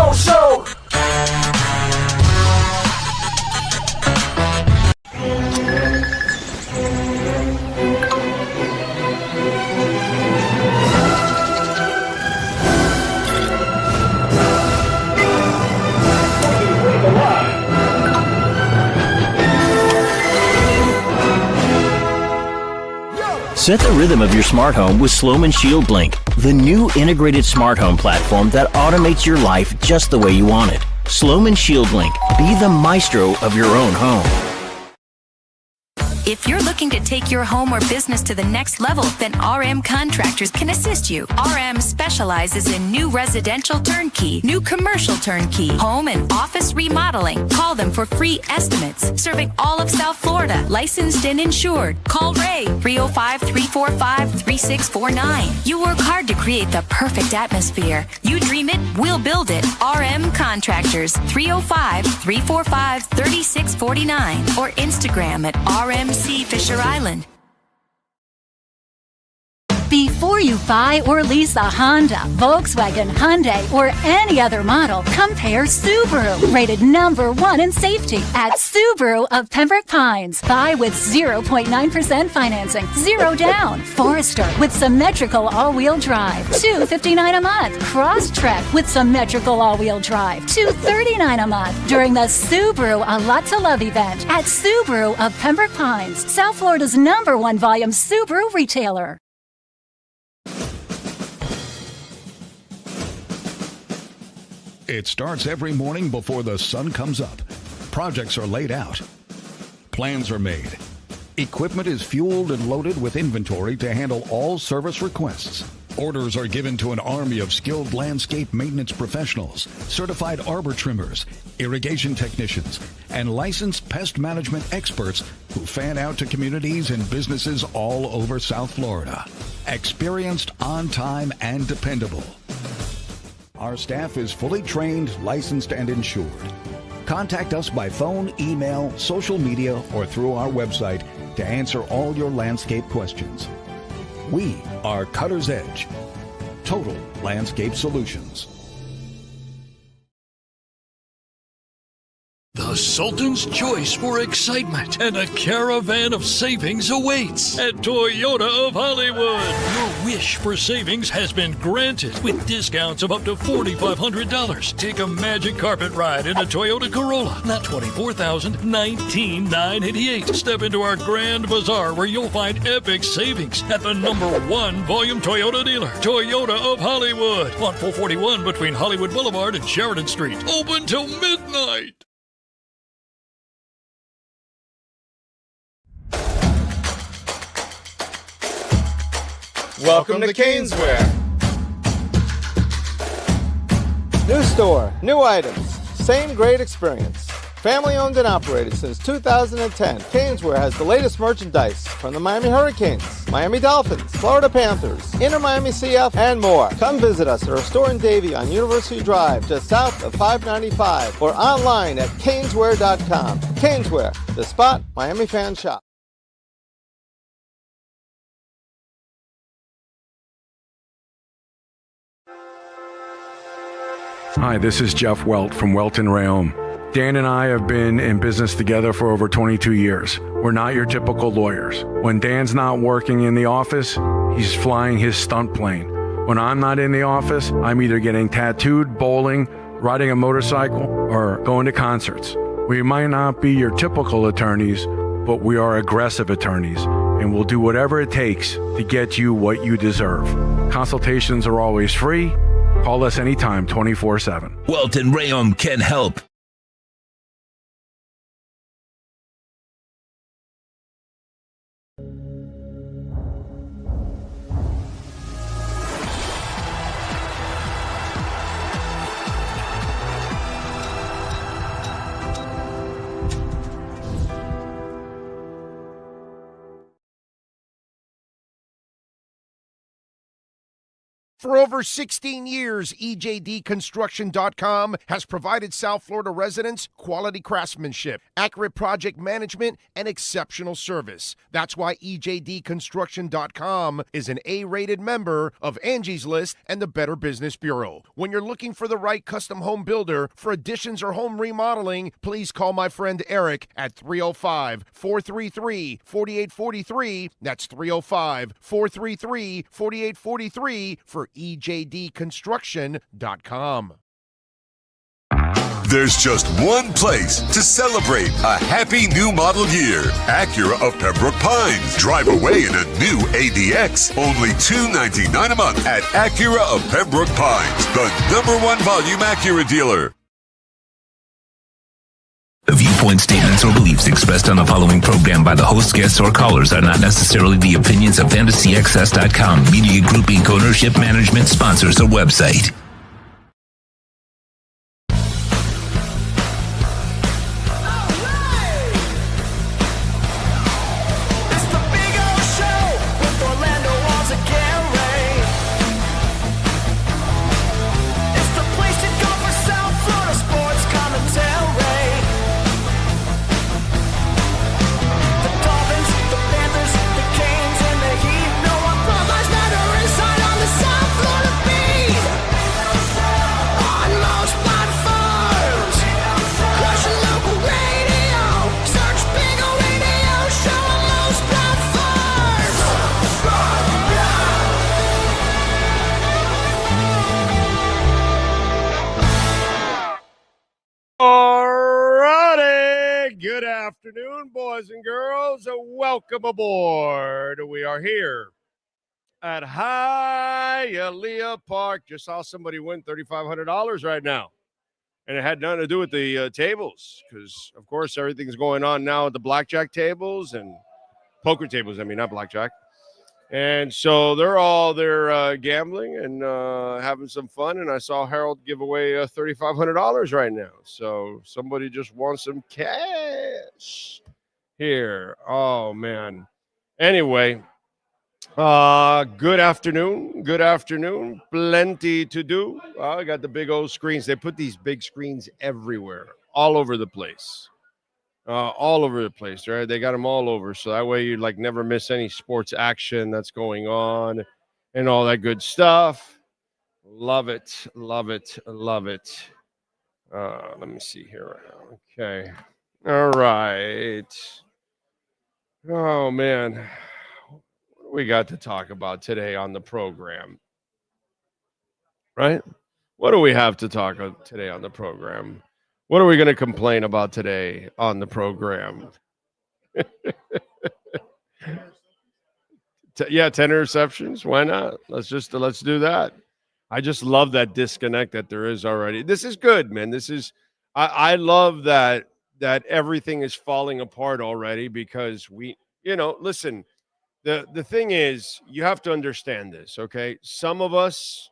Mo Show. Set the rhythm of your smart home with Sloman Shield Link, the new integrated smart home platform that automates your life just the way you want it. Sloman Shield Link. Be the maestro of your own home. If you're looking to take your home or business to the next level, then RM Contractors can assist you. RM specializes in new residential turnkey, new commercial turnkey, home and office remodeling. Call them for free estimates. Serving all of South Florida, licensed and insured. Call Ray, 305-345-3649. You work hard to create the perfect atmosphere. You dream it, we'll build it. RM Contractors, 305-345-3649. Or Instagram at RMC Fisher Island. Before you buy or lease a Honda, Volkswagen, Hyundai, or any other model, compare Subaru, rated #1 in safety at Subaru of Pembroke Pines. Buy with 0.9% financing, 0 down. Forester with symmetrical all-wheel drive, $259 a month. Crosstrek with symmetrical all-wheel drive, $239 a month. During the Subaru A Lot to Love event at Subaru of Pembroke Pines, South Florida's #1 volume Subaru retailer. It starts every morning before the sun comes up. Projects are laid out. Plans are made. Equipment is fueled and loaded with inventory to handle all service requests. Orders are given to an army of skilled landscape maintenance professionals, certified arbor trimmers, irrigation technicians, and licensed pest management experts who fan out to communities and businesses all over South Florida. Experienced, on time, and dependable. Our staff is fully trained, licensed, and insured. Contact us by phone, email, social media, or through our website to answer all your landscape questions. We are Cutter's Edge. Total Landscape Solutions. The Sultan's choice for excitement and a caravan of savings awaits at Toyota of Hollywood. Your wish for savings has been granted with discounts of up to $4,500. Take a magic carpet ride in a Toyota Corolla, not $24,000, $19,988. Step into our grand bazaar where you'll find epic savings at the #1 volume Toyota dealer, Toyota of Hollywood, on 441 between Hollywood Boulevard and Sheridan Street. Open till midnight. Welcome to Caneswear. New store, new items, same great experience. Family owned and operated since 2010, Caneswear has the latest merchandise from the Miami Hurricanes, Miami Dolphins, Florida Panthers, Inter Miami CF, and more. Come visit us at our store in Davie on University Drive, just south of 595, or online at caneswear.com. Caneswear, the spot Miami fans shop. Hi, this is Jeff Welt from Welton Rayom. Dan and I have been in business together for over 22 years. We're not your typical lawyers. When Dan's not working in the office, he's flying his stunt plane. When I'm not in the office, I'm either getting tattooed, bowling, riding a motorcycle, or going to concerts. We might not be your typical attorneys, but we are aggressive attorneys, and we'll do whatever it takes to get you what you deserve. Consultations are always free. Call us anytime, 24/7. Welton Rayom can help. For over 16 years, EJDconstruction.com has provided South Florida residents quality craftsmanship, accurate project management, and exceptional service. That's why EJDconstruction.com is an A-rated member of Angie's List and the Better Business Bureau. When you're looking for the right custom home builder for additions or home remodeling, please call my friend Eric at 305-433-4843. That's 305-433-4843 for EJDconstruction.com. There's just one place to celebrate a happy new model year. Acura of Pembroke Pines. Drive away in a new ADX. Only $299 a month at Acura of Pembroke Pines, the #1 volume Acura dealer. The viewpoint, statements, or beliefs expressed on the following program by the host, guests, or callers are not necessarily the opinions of FantasyAccess.com, Media Group Inc. ownership, management, sponsors, or website. Good afternoon, boys and girls. Welcome aboard. We are here at Hialeah Park. Just saw somebody win $3,500 right now. And it had nothing to do with the tables because, of course, everything's going on now at the blackjack tables and poker tables. I mean, not blackjack. And so they're all there gambling and having some fun. And I saw Harold give away $3,500 right now. So somebody just wants some cash here. Oh, man. Anyway, good afternoon. Good afternoon. Plenty to do. I got the big old screens. They put these big screens everywhere, all over the place. All over the place, right? They got them all over. So that way you like never miss any sports action that's going on and all that good stuff. Love it. Love it. Love it. Let me see here. Okay. All right. Oh, man. What do we got to talk about today on the program? Right? What do we have to talk about today on the program? What are we going to complain about today on the program? 10 interceptions. Why not? Let's do that. I just love that disconnect that there is already. This is good, man. I love that everything is falling apart already because listen, the thing is, you have to understand this, okay? Some of us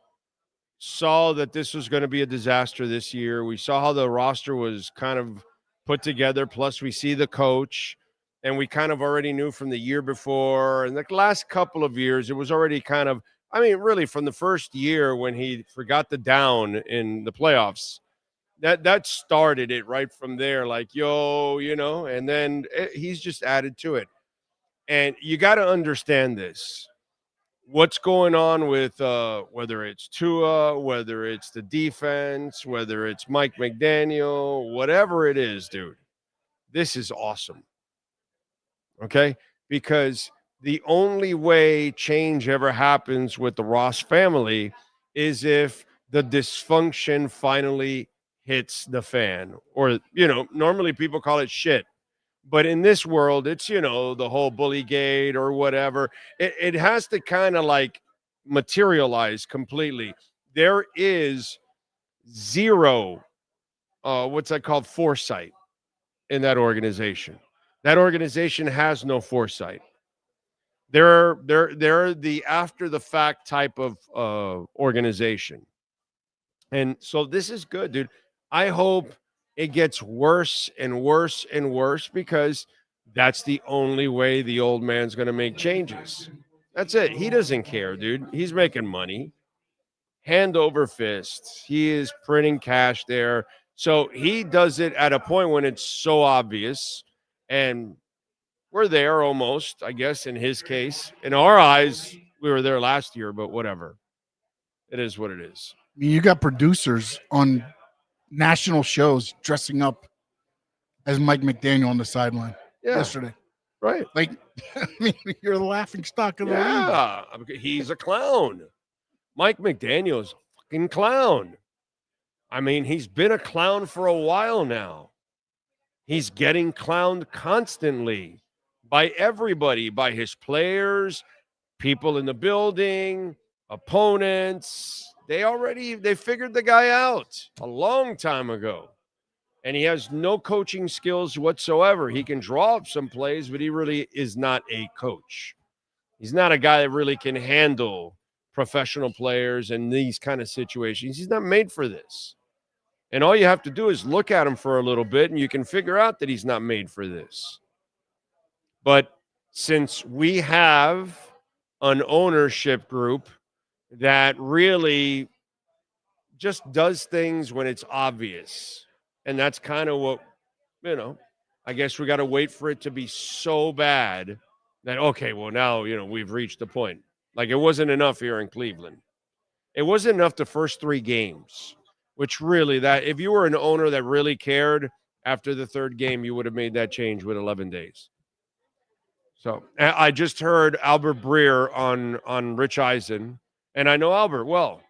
saw that this was going to be a disaster this year. We saw how the roster was kind of put together. Plus, we see the coach, and we kind of already knew from the year before and the last couple of years, it was already kind of, really from the first year when he forgot the down in the playoffs, that started it right from there. Like, and then he's just added to it. And you got to understand this. What's going on with whether it's Tua, whether it's the defense, whether it's Mike McDaniel, whatever it is, dude, this is awesome. Okay? Because the only way change ever happens with the Ross family is if the dysfunction finally hits the fan. Or, normally people call it shit. But in this world, it's, the whole bully gate or whatever. It has to kind of like materialize completely. There is zero, what's that called, foresight in that organization. That organization has no foresight. They're the after the fact type of organization. And so this is good, dude. I hope it gets worse and worse and worse because that's the only way the old man's going to make changes. That's it. He doesn't care, dude. He's making money. hand over fist. He is printing cash there. So he does it at a point when it's so obvious. And we're there almost, I guess, in his case. In our eyes, we were there last year, but whatever. It is what it is. I mean, you got producers on national shows dressing up as Mike McDaniel on the sideline yesterday. Right. Like, I mean, you're the laughing stock of the league. Yeah. He's a clown. Mike McDaniel's a fucking clown. I mean, he's been a clown for a while now. He's getting clowned constantly by everybody, by his players, people in the building, opponents. They figured the guy out a long time ago. And he has no coaching skills whatsoever. He can draw up some plays, but he really is not a coach. He's not a guy that really can handle professional players in these kind of situations. He's not made for this. And all you have to do is look at him for a little bit, and you can figure out that he's not made for this. But since we have an ownership group that really just does things when it's obvious, and that's kind of what, I guess we got to wait for it to be so bad that, okay, well, now, we've reached the point. Like, it wasn't enough here in Cleveland. It wasn't enough the first 3 games, which really, that if you were an owner that really cared, after the 3rd game, you would have made that change with 11 days. So I just heard Albert Breer on Rich Eisen, and I know Albert well.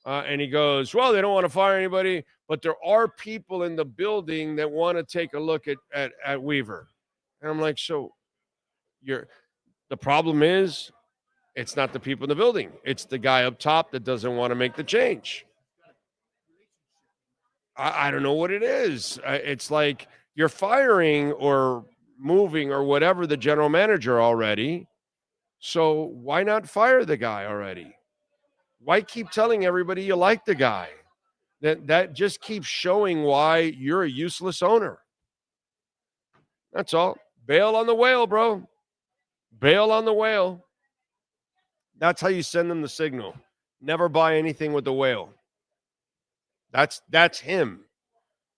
And he goes, well, they don't want to fire anybody, but there are people in the building that want to take a look at Weaver. And I'm like, so the problem is it's not the people in the building. It's the guy up top that doesn't want to make the change. I don't know what it is. It's like you're firing or moving or whatever the general manager already. So why not fire the guy already? Why keep telling everybody you like the guy? That just keeps showing why you're a useless owner. That's all. Bail on the whale, bro. Bail on the whale. That's how you send them the signal. Never buy anything with the whale. That's him.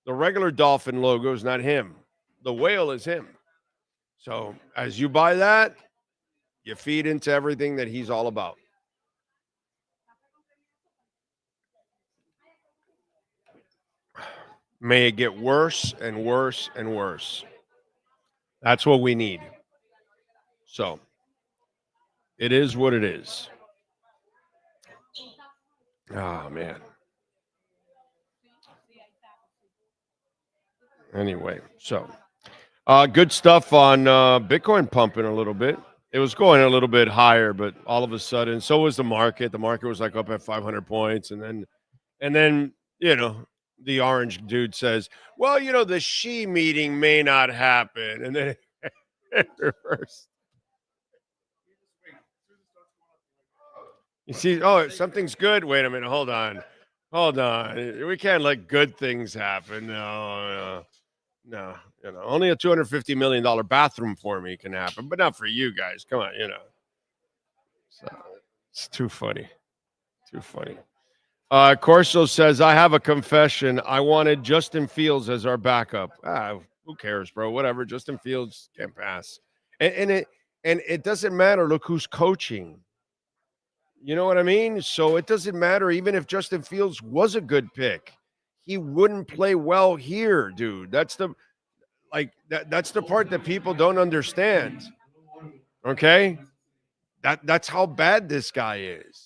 The regular dolphin logo is not him. The whale is him. So as you buy that, you feed into everything that he's all about. May it get worse and worse and worse. That's what we need. So it is what it is. Oh, man. Anyway, so good stuff on Bitcoin pumping a little bit. It was going a little bit higher, but all of a sudden, so was the market. The market was like up at 500 points. And then, the orange dude says, well, the Xi meeting may not happen. And then it reversed. You see, something's good. Wait a minute. Hold on. We can't let good things happen. No. Only a $250 million bathroom for me can happen, but not for you guys. Come on, So it's too funny. Corso says, I have a confession. I wanted Justin Fields as our backup. Who cares, bro? Whatever. Justin Fields can't pass. And it doesn't matter. Look who's coaching. You know what I mean? So it doesn't matter. Even if Justin Fields was a good pick, he wouldn't play well here, dude. That's the part that people don't understand. Okay? That's how bad this guy is.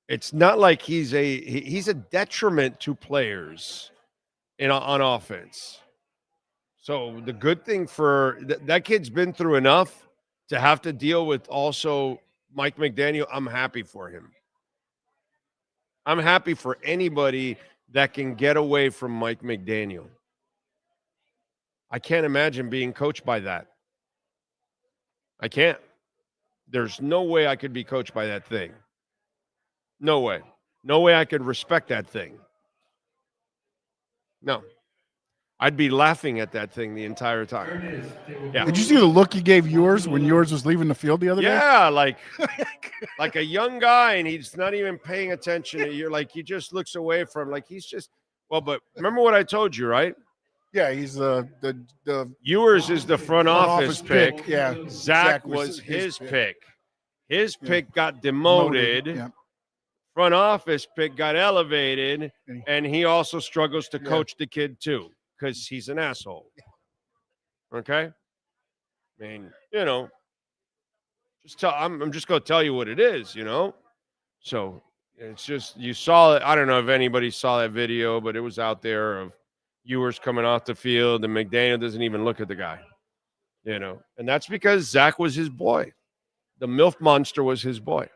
It's not like he's a detriment to players on offense. So the good thing for that kid's been through enough to have to deal with also Mike McDaniel. I'm happy for him. I'm happy for anybody that can get away from Mike McDaniel. I can't imagine being coached by that. I can't. There's no way I could be coached by that thing. No way. No way I could respect that thing. No. I'd be laughing at that thing the entire time. Yeah. Did you see the look he gave yours when yours was leaving the field the other day? Yeah, like a young guy, and he's not even paying attention to you. Like he just looks away from, like he's just. Well, but remember what I told you, right? Yeah, he's the Ewers is the front office pick. Yeah, Zach was his pick. His pick got demoted. Yeah. Front office pick got elevated, and he also struggles to coach the kid too because he's an asshole. Okay, I mean, I'm just going to tell you what it is, So it's just, you saw it. I don't know if anybody saw that video, but it was out there of Ewers coming off the field, and McDaniel doesn't even look at the guy, and that's because Zach was his boy. The MILF monster was his boy.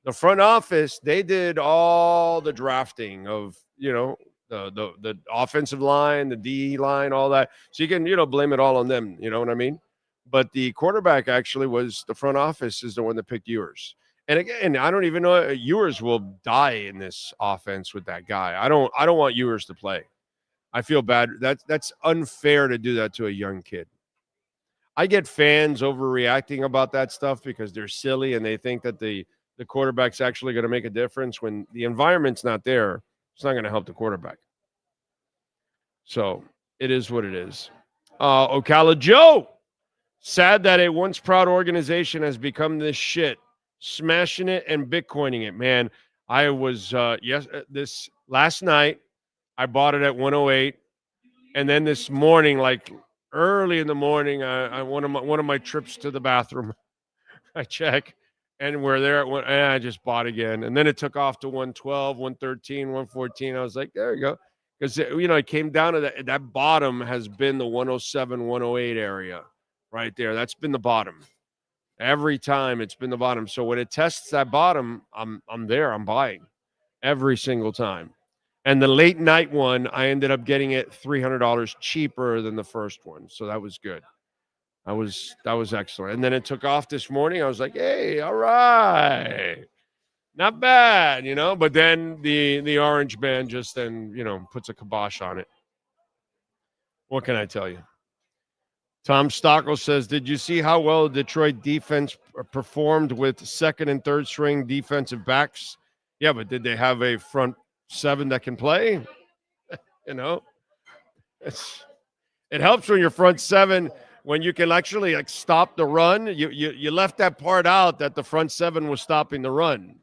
The front office, they did all the drafting of, the offensive line, the D line, all that. So you can, blame it all on them. You know what I mean? But the quarterback actually was the front office is the one that picked Ewers. And again, I don't even know Ewers will die in this offense with that guy. I don't want Ewers to play. I feel bad. That's unfair to do that to a young kid. I get fans overreacting about that stuff because they're silly and they think that the quarterback's actually going to make a difference when the environment's not there. It's not going to help the quarterback. So it is what it is. Ocala Joe, sad that a once proud organization has become this shit, smashing it and Bitcoining it, man. I was, this last night, I bought it at 108. And then this morning, like early in the morning, I one of my trips to the bathroom, I check. And we're there at I just bought again. And then it took off to 112, 113, 114. I was like, there you go. Because, it came down to that bottom has been the 107, 108 area right there. That's been the bottom. Every time it's been the bottom. So when it tests that bottom, I'm there. I'm buying every single time. And the late night one, I ended up getting it $300 cheaper than the first one. So that was good. That was excellent. And then it took off this morning. I was like, hey, all right. Not bad, But then the orange band just then, puts a kibosh on it. What can I tell you? Tom Stockel says, did you see how well Detroit defense performed with second and third string defensive backs? Yeah, but did they have a front seven that can play? It helps when your front seven – when you can actually stop the run. You left that part out that the front seven was stopping the run.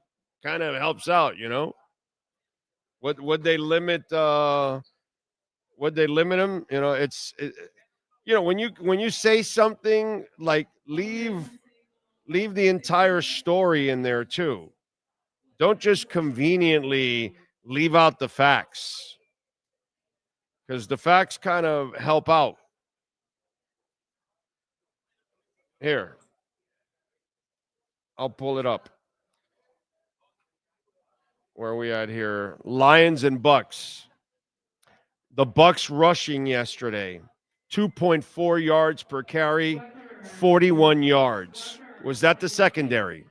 Kind of helps out, Would they limit them? When you say something, like leave the entire story in there too. Don't just conveniently leave out the facts, because the facts kind of help out. Here, I'll pull it up. Where are we at here? Lions and Bucks. The Bucks rushing yesterday, 2.4 yards per carry, 41 yards. Was that the secondary?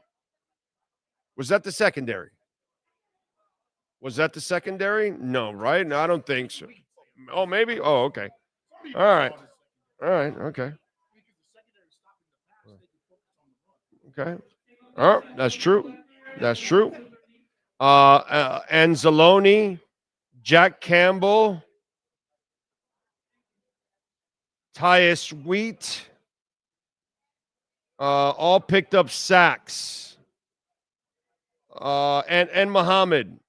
No, right? No, I don't think so. Oh, maybe? Oh, okay. All right, okay. Okay. Oh, that's true. Anzalone, Jack Campbell, Tyus Wheat, all picked up sacks. And Muhammad,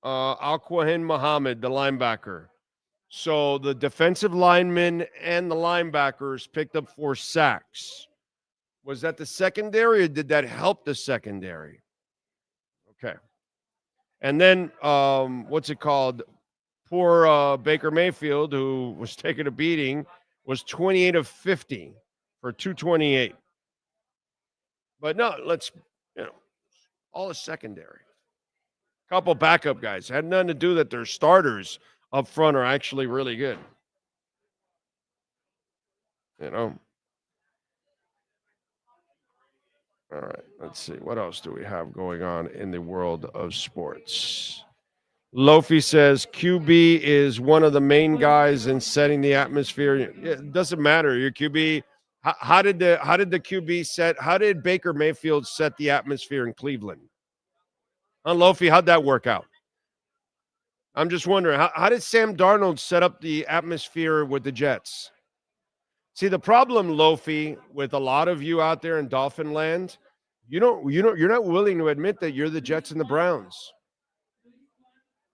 Al-Quahin Muhammad, the linebacker. So the defensive linemen and the linebackers picked up 4 sacks. Was that the secondary, or did that help the secondary? Okay. And then, what's it called? Poor Baker Mayfield, who was taking a beating, was 28 of 50 for 228. But no, all the secondary. Couple backup guys. Had nothing to do that their starters up front are actually really good. All right, let's see. What else do we have going on in the world of sports? Lofi says QB is one of the main guys in setting the atmosphere. It doesn't matter. Your QB. How did the QB set? How did Baker Mayfield set the atmosphere in Cleveland? Lofi, how'd that work out? I'm just wondering, how did Sam Darnold set up the atmosphere with the Jets? See, the problem, Lofi, with a lot of you out there in Dolphin land, you're not willing to admit that you're the Jets and the Browns.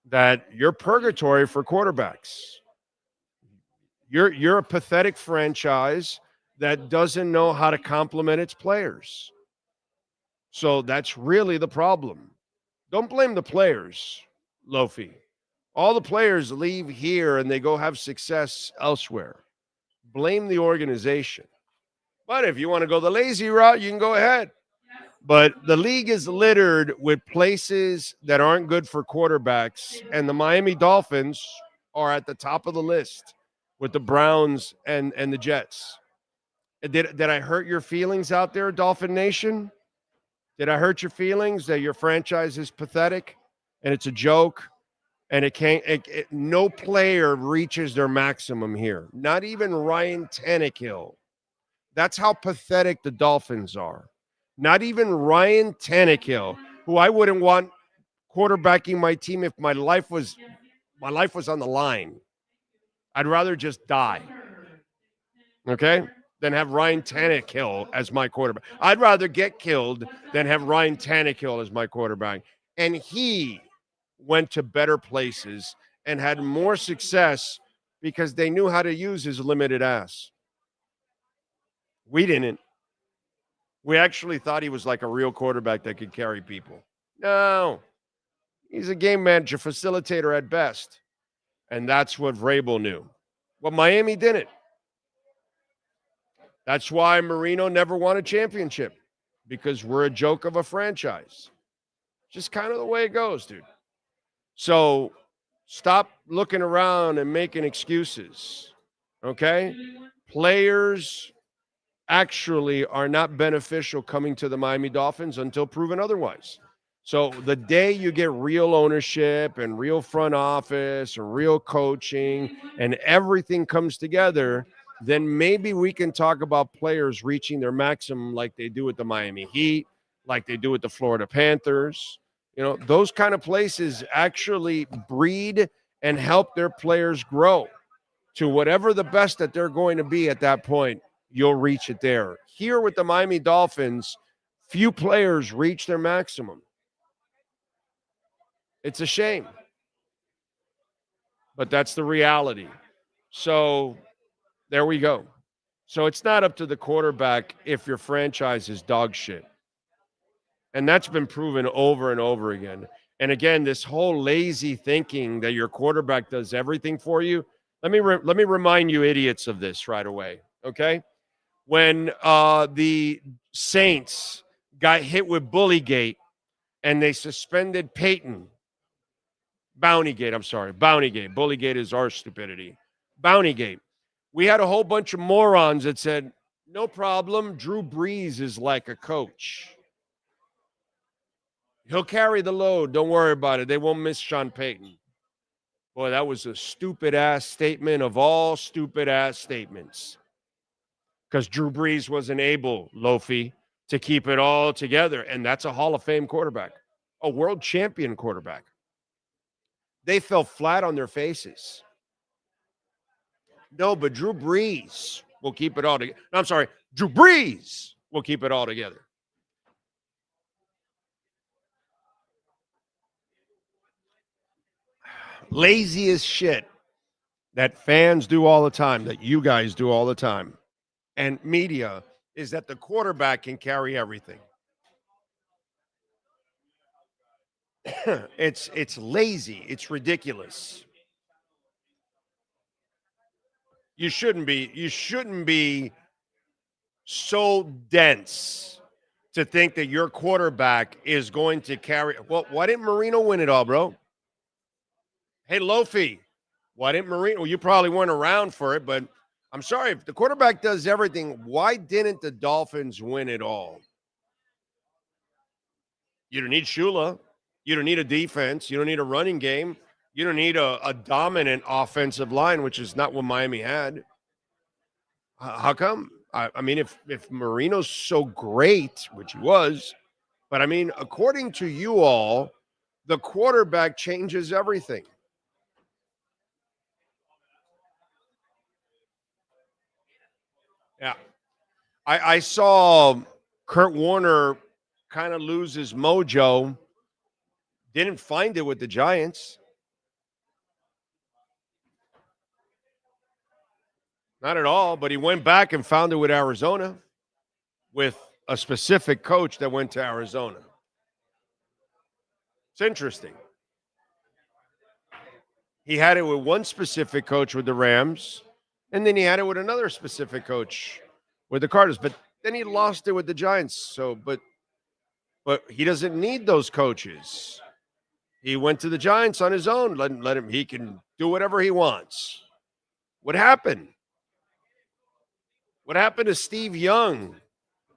That you're purgatory for quarterbacks. You're a pathetic franchise that doesn't know how to compliment its players. So that's really the problem. Don't blame the players, Lofi. All the players leave here and they go have success elsewhere. Blame the organization. But if you want to go the lazy route, you can go ahead. But the league is littered with places that aren't good for quarterbacks, and the Miami Dolphins are at the top of the list with the Browns and the Jets. Did I hurt your feelings out there, Dolphin Nation? Did I hurt your feelings that your franchise is pathetic and it's a joke? And no player reaches their maximum here. Not even Ryan Tannehill. That's how pathetic the Dolphins are. Not even Ryan Tannehill, who I wouldn't want quarterbacking my team if my life was on the line. I'd rather just die. Okay? Than have Ryan Tannehill as my quarterback. I'd rather get killed than have Ryan Tannehill as my quarterback. And he went to better places and had more success because they knew how to use his limited ass. We didn't. We actually thought he was like a real quarterback that could carry people. No. He's a game manager, facilitator at best. And that's what Vrabel knew. Well, Miami didn't. That's why Marino never won a championship, because we're a joke of a franchise. Just kind of the way it goes, dude. So stop looking around and making excuses, okay? Players actually are not beneficial coming to the Miami Dolphins until proven otherwise. So the day you get real ownership and real front office and real coaching and everything comes together, then maybe we can talk about players reaching their maximum like they do with the Miami Heat, like they do with the Florida Panthers. You know, those kind of places actually breed and help their players grow to whatever the best that they're going to be at that point. You'll reach it there. Here with the Miami Dolphins, few players reach their maximum. It's a shame. But that's the reality. So there we go. So it's not up to the quarterback if your franchise is dog shit. And that's been proven over and over again. And again, this whole lazy thinking that your quarterback does everything for you. Let me remind you idiots of this right away, okay? When the Saints got hit with Bullygate and they suspended Peyton. Bountygate. Bullygate is our stupidity. Bountygate. We had a whole bunch of morons that said, no problem, Drew Brees is like a coach. He'll carry the load. Don't worry about it. They won't miss Sean Payton. Boy, that was a stupid-ass statement of all stupid-ass statements. Because Drew Brees wasn't able, Lofi, to keep it all together. And that's a Hall of Fame quarterback, a world champion quarterback. They fell flat on their faces. No, but Drew Brees will keep it all together. No, I'm sorry. Drew Brees will keep it all together. Lazy as shit that fans do all the time, that you guys do all the time, and media, is that the quarterback can carry everything. It's lazy. It's ridiculous. You shouldn't be so dense to think that your quarterback is going to carry. Well, why didn't Marino win it all, bro? Hey, Lofi, why didn't Marino? Well, you probably weren't around for it, but I'm sorry. If the quarterback does everything, why didn't the Dolphins win it all? You don't need Shula. You don't need a defense. You don't need a running game. You don't need a dominant offensive line, which is not what Miami had. How come? I mean, if Marino's so great, which he was, but I mean, according to you all, the quarterback changes everything. Yeah. I saw Kurt Warner kind of lose his mojo. Didn't find it with the Giants. Not at all, but he went back and found it with Arizona, with a specific coach that went to Arizona. It's interesting. He had it with one specific coach with the Rams, and then he had it with another specific coach with the Cardinals, but then he lost it with the Giants. So, but he doesn't need those coaches. He went to the Giants on his own. Let him. He can do whatever he wants. What happened? What happened to Steve Young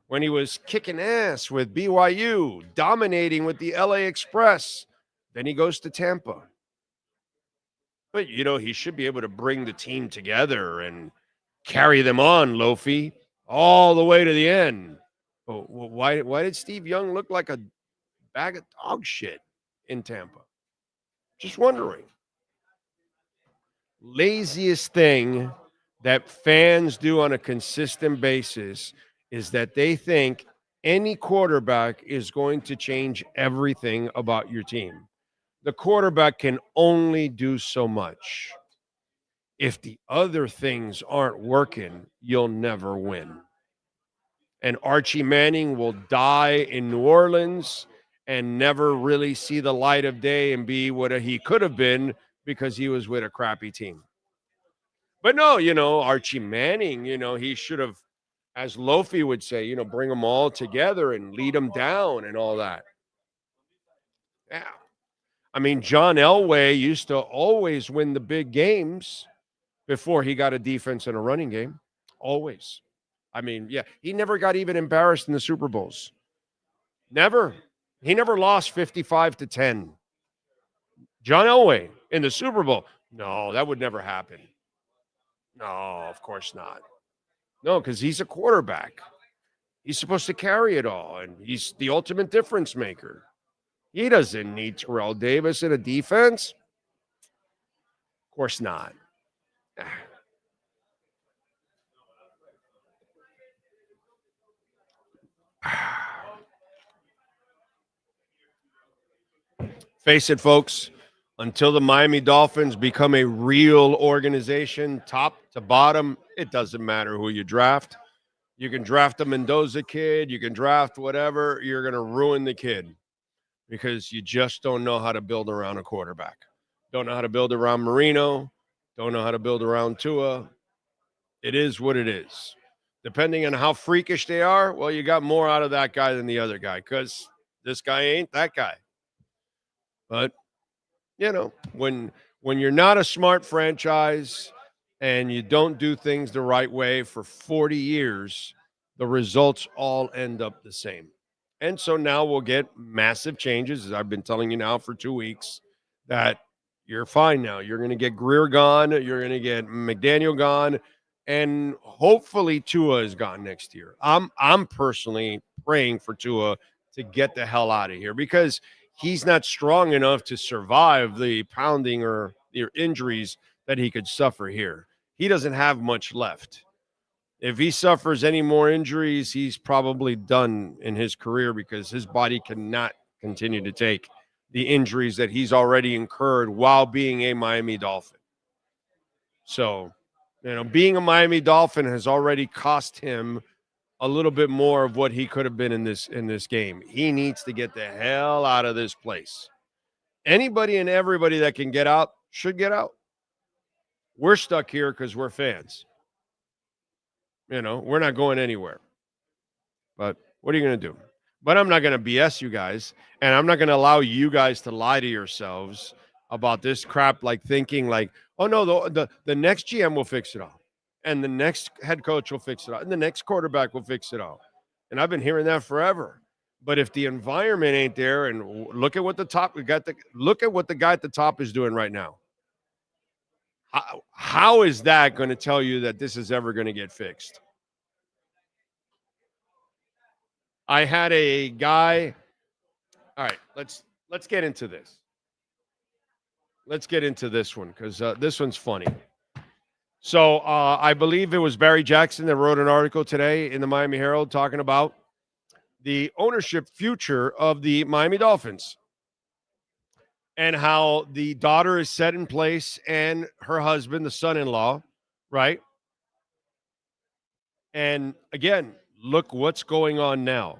when he was kicking ass with BYU, dominating with the LA Express? Then he goes to Tampa. But, he should be able to bring the team together and carry them on, Lofi, all the way to the end. But why did Steve Young look like a bag of dog shit in Tampa? Just wondering. Laziest thing that fans do on a consistent basis is that they think any quarterback is going to change everything about your team. The quarterback can only do so much. If the other things aren't working, you'll never win. And Archie Manning will die in New Orleans and never really see the light of day and be what he could have been because he was with a crappy team. But no, Archie Manning, he should have, as Lofi would say, bring them all together and lead them down and all that. Yeah. I mean, John Elway used to always win the big games before he got a defense and a running game. Always. I mean, yeah, he never got even embarrassed in the Super Bowls. Never. He never lost 55-10. John Elway in the Super Bowl. No, that would never happen. No, of course not. No, because he's a quarterback. He's supposed to carry it all, and he's the ultimate difference maker. He doesn't need Terrell Davis in a defense. Of course not. Face it, folks, until the Miami Dolphins become a real organization, top to bottom, it doesn't matter who you draft. You can draft a Mendoza kid. You can draft whatever. You're going to ruin the kid because you just don't know how to build around a quarterback. Don't know how to build around Marino. Don't know how to build around Tua. It is what it is. Depending on how freakish they are, well, you got more out of that guy than the other guy because this guy ain't that guy. But, when you're not a smart franchise and you don't do things the right way for 40 years, the results all end up the same. And so now we'll get massive changes, as I've been telling you now for 2 weeks, that you're fine now. You're going to get Greer gone. You're going to get McDaniel gone. And hopefully Tua is gone next year. I'm personally praying for Tua to get the hell out of here because he's not strong enough to survive the pounding or the injuries that he could suffer here. He doesn't have much left. If he suffers any more injuries, he's probably done in his career because his body cannot continue to take the injuries that he's already incurred while being a Miami Dolphin. So, being a Miami Dolphin has already cost him a little bit more of what he could have been in this game. He needs to get the hell out of this place. Anybody and everybody that can get out should get out. We're stuck here because we're fans. We're not going anywhere. But what are you going to do? But I'm not going to BS you guys, and I'm not going to allow you guys to lie to yourselves about this crap, like thinking like, oh, no, the next GM will fix it all. And the next head coach will fix it all. And the next quarterback will fix it all. And I've been hearing that forever. But if the environment ain't there, and look at what the top look at what the guy at the top is doing right now. How is that going to tell you that this is ever going to get fixed? I had a guy. All right, let's get into this. Let's get into this one because this one's funny. So I believe it was Barry Jackson that wrote an article today in the Miami Herald talking about the ownership future of the Miami Dolphins and how the daughter is set in place and her husband, the son-in-law, right? And again, look what's going on now,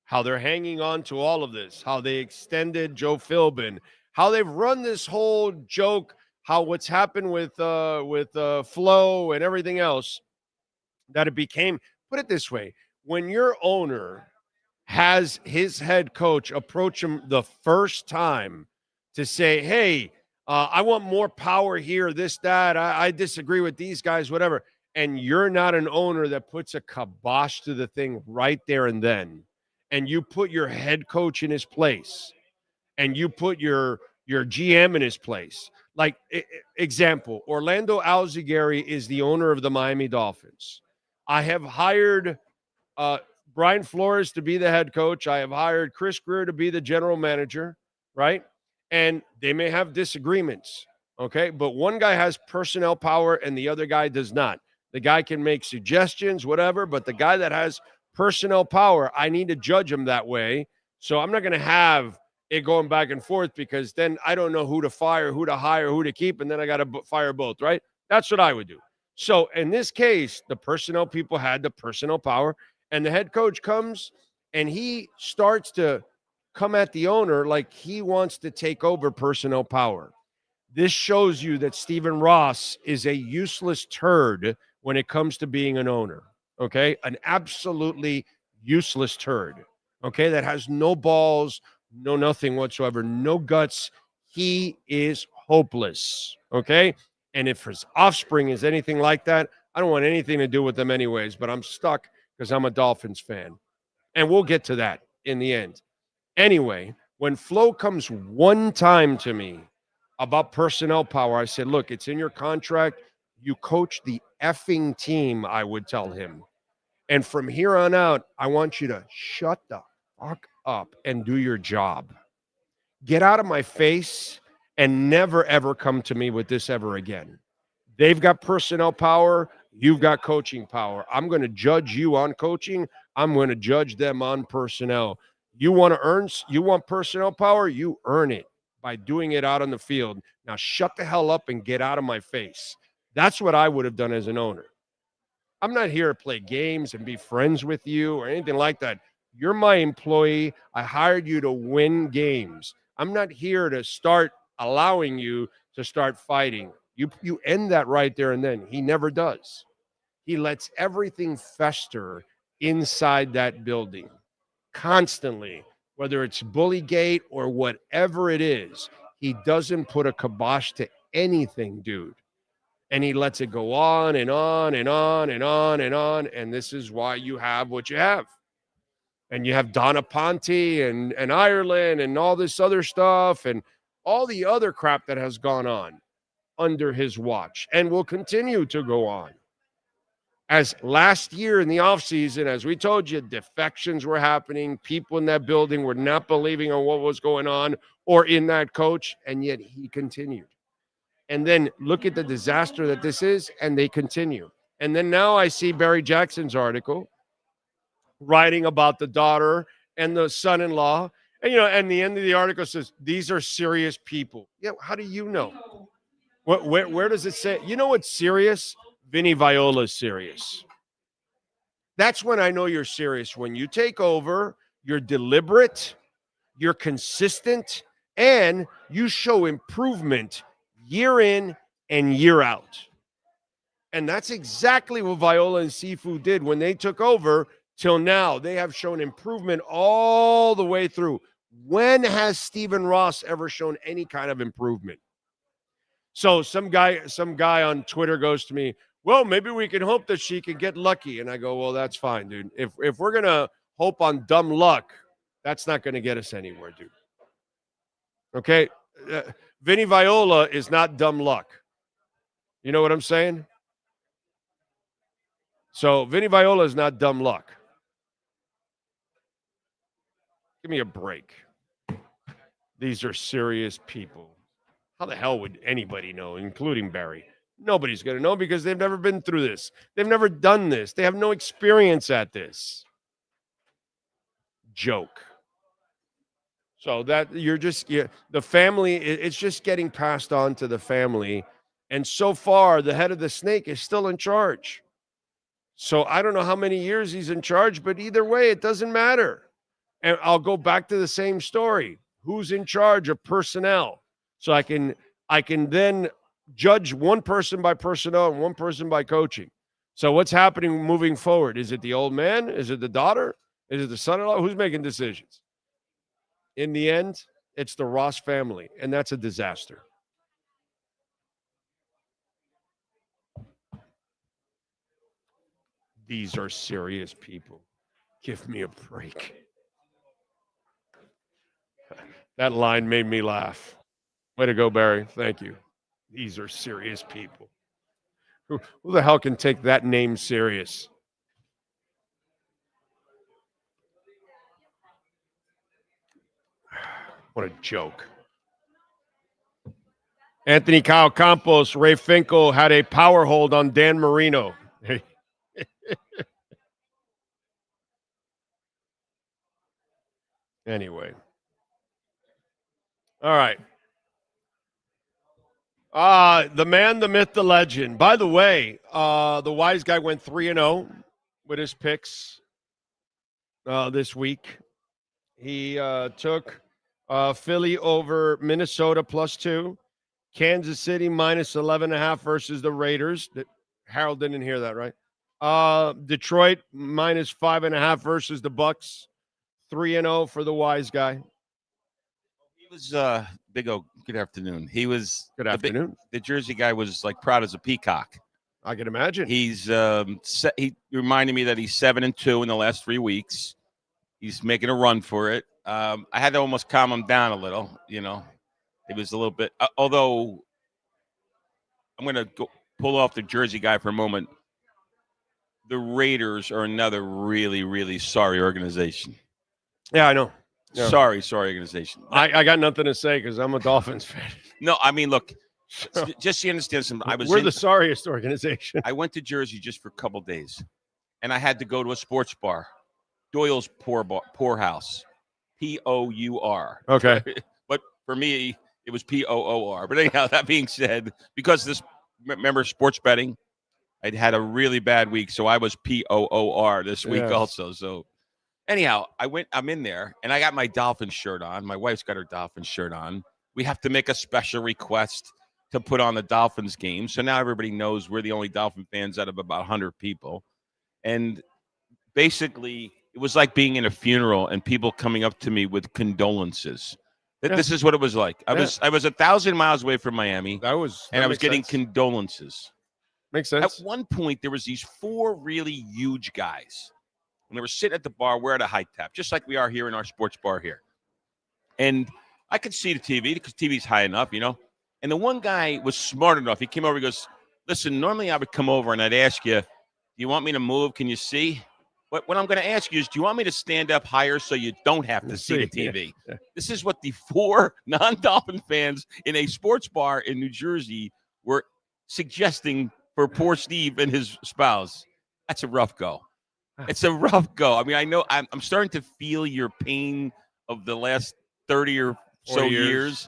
how they're hanging on to all of this, how they extended Joe Philbin, how they've run this whole joke, how what's happened with Flo and everything else, that it became, put it this way, when your owner has his head coach approach him the first time to say, hey, I want more power here, this, that, I disagree with these guys, whatever, and you're not an owner that puts a kibosh to the thing right there and then, and you put your head coach in his place, and you put your GM in his place. Like, example, Orlando Alzigari is the owner of the Miami Dolphins. I have hired Brian Flores to be the head coach. I have hired Chris Greer to be the general manager, right? And they may have disagreements, okay? But one guy has personnel power and the other guy does not. The guy can make suggestions, whatever, but the guy that has personnel power, I need to judge him that way. So I'm not going to have it going back and forth because then I don't know who to fire, who to hire, who to keep, and then I got to fire both, right? That's what I would do. So in this case, the personnel people had the personnel power, and the head coach comes and he starts to come at the owner like he wants to take over personnel power. This shows you that Stephen Ross is a useless turd when it comes to being an owner, okay? An absolutely useless turd, okay? That has no balls, no nothing whatsoever, no guts. He is hopeless, okay? And if his offspring is anything like that, I don't want anything to do with them anyways, but I'm stuck because I'm a Dolphins fan. And we'll get to that in the end. Anyway, when Flo comes one time to me about personnel power, I said, look, it's in your contract. You coach the effing team, I would tell him. And from here on out, I want you to shut the fuck up and do your job. Get out of my face and never, ever come to me with this ever again. They've got personnel power. You've got coaching power. I'm going to judge you on coaching. I'm going to judge them on personnel. You want personnel power? You earn it by doing it out on the field. Now shut the hell up and get out of my face. That's what I would have done as an owner. I'm not here to play games and be friends with you or anything like that. You're my employee. I hired you to win games. I'm not here to start allowing you to start fighting. You end that right there and then. He never does. He lets everything fester inside that building constantly, whether it's Bullygate or whatever it is. He doesn't put a kibosh to anything, dude. And he lets it go on and on and on and on and on. And this is why you have what you have. And you have Donna Ponte and Ireland and all this other stuff and all the other crap that has gone on under his watch and will continue to go on. As last year in the offseason, as we told you, defections were happening. People in that building were not believing on what was going on or in that coach, and yet he continued. And then look at the disaster that this is, and they continue. And then now I see Barry Jackson's article writing about the daughter and the son-in-law. And, and the end of the article says, these are serious people. Yeah, how do you know? Where does it say? You know what's serious? Vinny Viola's serious. That's when I know you're serious. When you take over, you're deliberate, you're consistent, and you show improvement year in and year out. And that's exactly what Viola and Sifu did when they took over till now. They have shown improvement all the way through. When has Stephen Ross ever shown any kind of improvement? So some guy on Twitter goes to me, well, maybe we can hope that she can get lucky. And I go, well, that's fine, dude. If we're going to hope on dumb luck, That's not going to get us anywhere, dude. Okay? Vinny Viola is not dumb luck. You know what I'm saying? So Vinny Viola is not dumb luck. Give me a break. These are serious people. How the hell would anybody know, including Barry? Nobody's going to know because they've never been through this. They've never done this. They have no experience at this. Joke. So that the family, it's just getting passed on to the family. And so far, the head of the snake is still in charge. So I don't know how many years he's in charge, but either way, it doesn't matter. And I'll go back to the same story. Who's in charge of personnel? So I can then judge one person by personnel and one person by coaching. So what's happening moving forward? Is it the old man? Is it the daughter? Is it the son-in-law? Who's making decisions? In the end, it's the Ross family, and that's a disaster. These are serious people. Give me a break. That line made me laugh. Way to go, Barry. Thank you. These are serious people. Who the hell can take that name serious? What a joke. Anthony Kyle Campos, Ray Finkel had a power hold on Dan Marino. Anyway. All right. The man, the myth, the legend. By the way, the wise guy went 3-0 with his picks this week. He took Philly over Minnesota +2, Kansas City -11.5 versus the Raiders. Harold didn't hear that, right? Detroit -5.5 versus the Bucks. 3-0 for the wise guy. He was Big O. Good afternoon. He was good afternoon. The Jersey guy was like proud as a peacock. I can imagine. He's he reminded me that he's 7-2 in the last 3 weeks. He's making a run for it. I had to almost calm him down a little. You know, it was a little bit. Although I'm going to pull off the Jersey guy for a moment. The Raiders are another really, really sorry organization. Yeah, I know. Yeah. Sorry organization. I got nothing to say because I'm a Dolphins fan. No, I mean, look, just so you understand something. We're the sorriest organization. I went to Jersey just for a couple days, and I had to go to a sports bar, Doyle's Poorhouse, P-O-U-R. Okay. But for me, it was P-O-O-R. But anyhow, that being said, because remember sports betting, I'd had a really bad week, so I was P-O-O-R this week also. So anyhow, I'm in there, and I got my Dolphins shirt on. My wife's got her Dolphins shirt on. We have to make a special request to put on the Dolphins game. So now everybody knows we're the only Dolphin fans out of about 100 people. And basically, it was like being in a funeral and people coming up to me with condolences. This is what it was like. I was 1,000 miles away from Miami. I was getting condolences. Makes sense. At one point, there was these 4 really huge guys. And they were sitting at the bar. We're at a high tap, just like we are here in our sports bar here. And I could see the TV because TV's high enough, you know. And the one guy was smart enough. He came over. He goes, listen, normally I would come over and I'd ask you, do you want me to move? Can you see? But what I'm going to ask you is, do you want me to stand up higher so you don't have to see the TV? Yeah. This is what the 4 non-Dolphin fans in a sports bar in New Jersey were suggesting for poor Steve and his spouse. That's a rough go. It's a rough go. I mean, I know I'm starting to feel your pain of the last 30 or so years,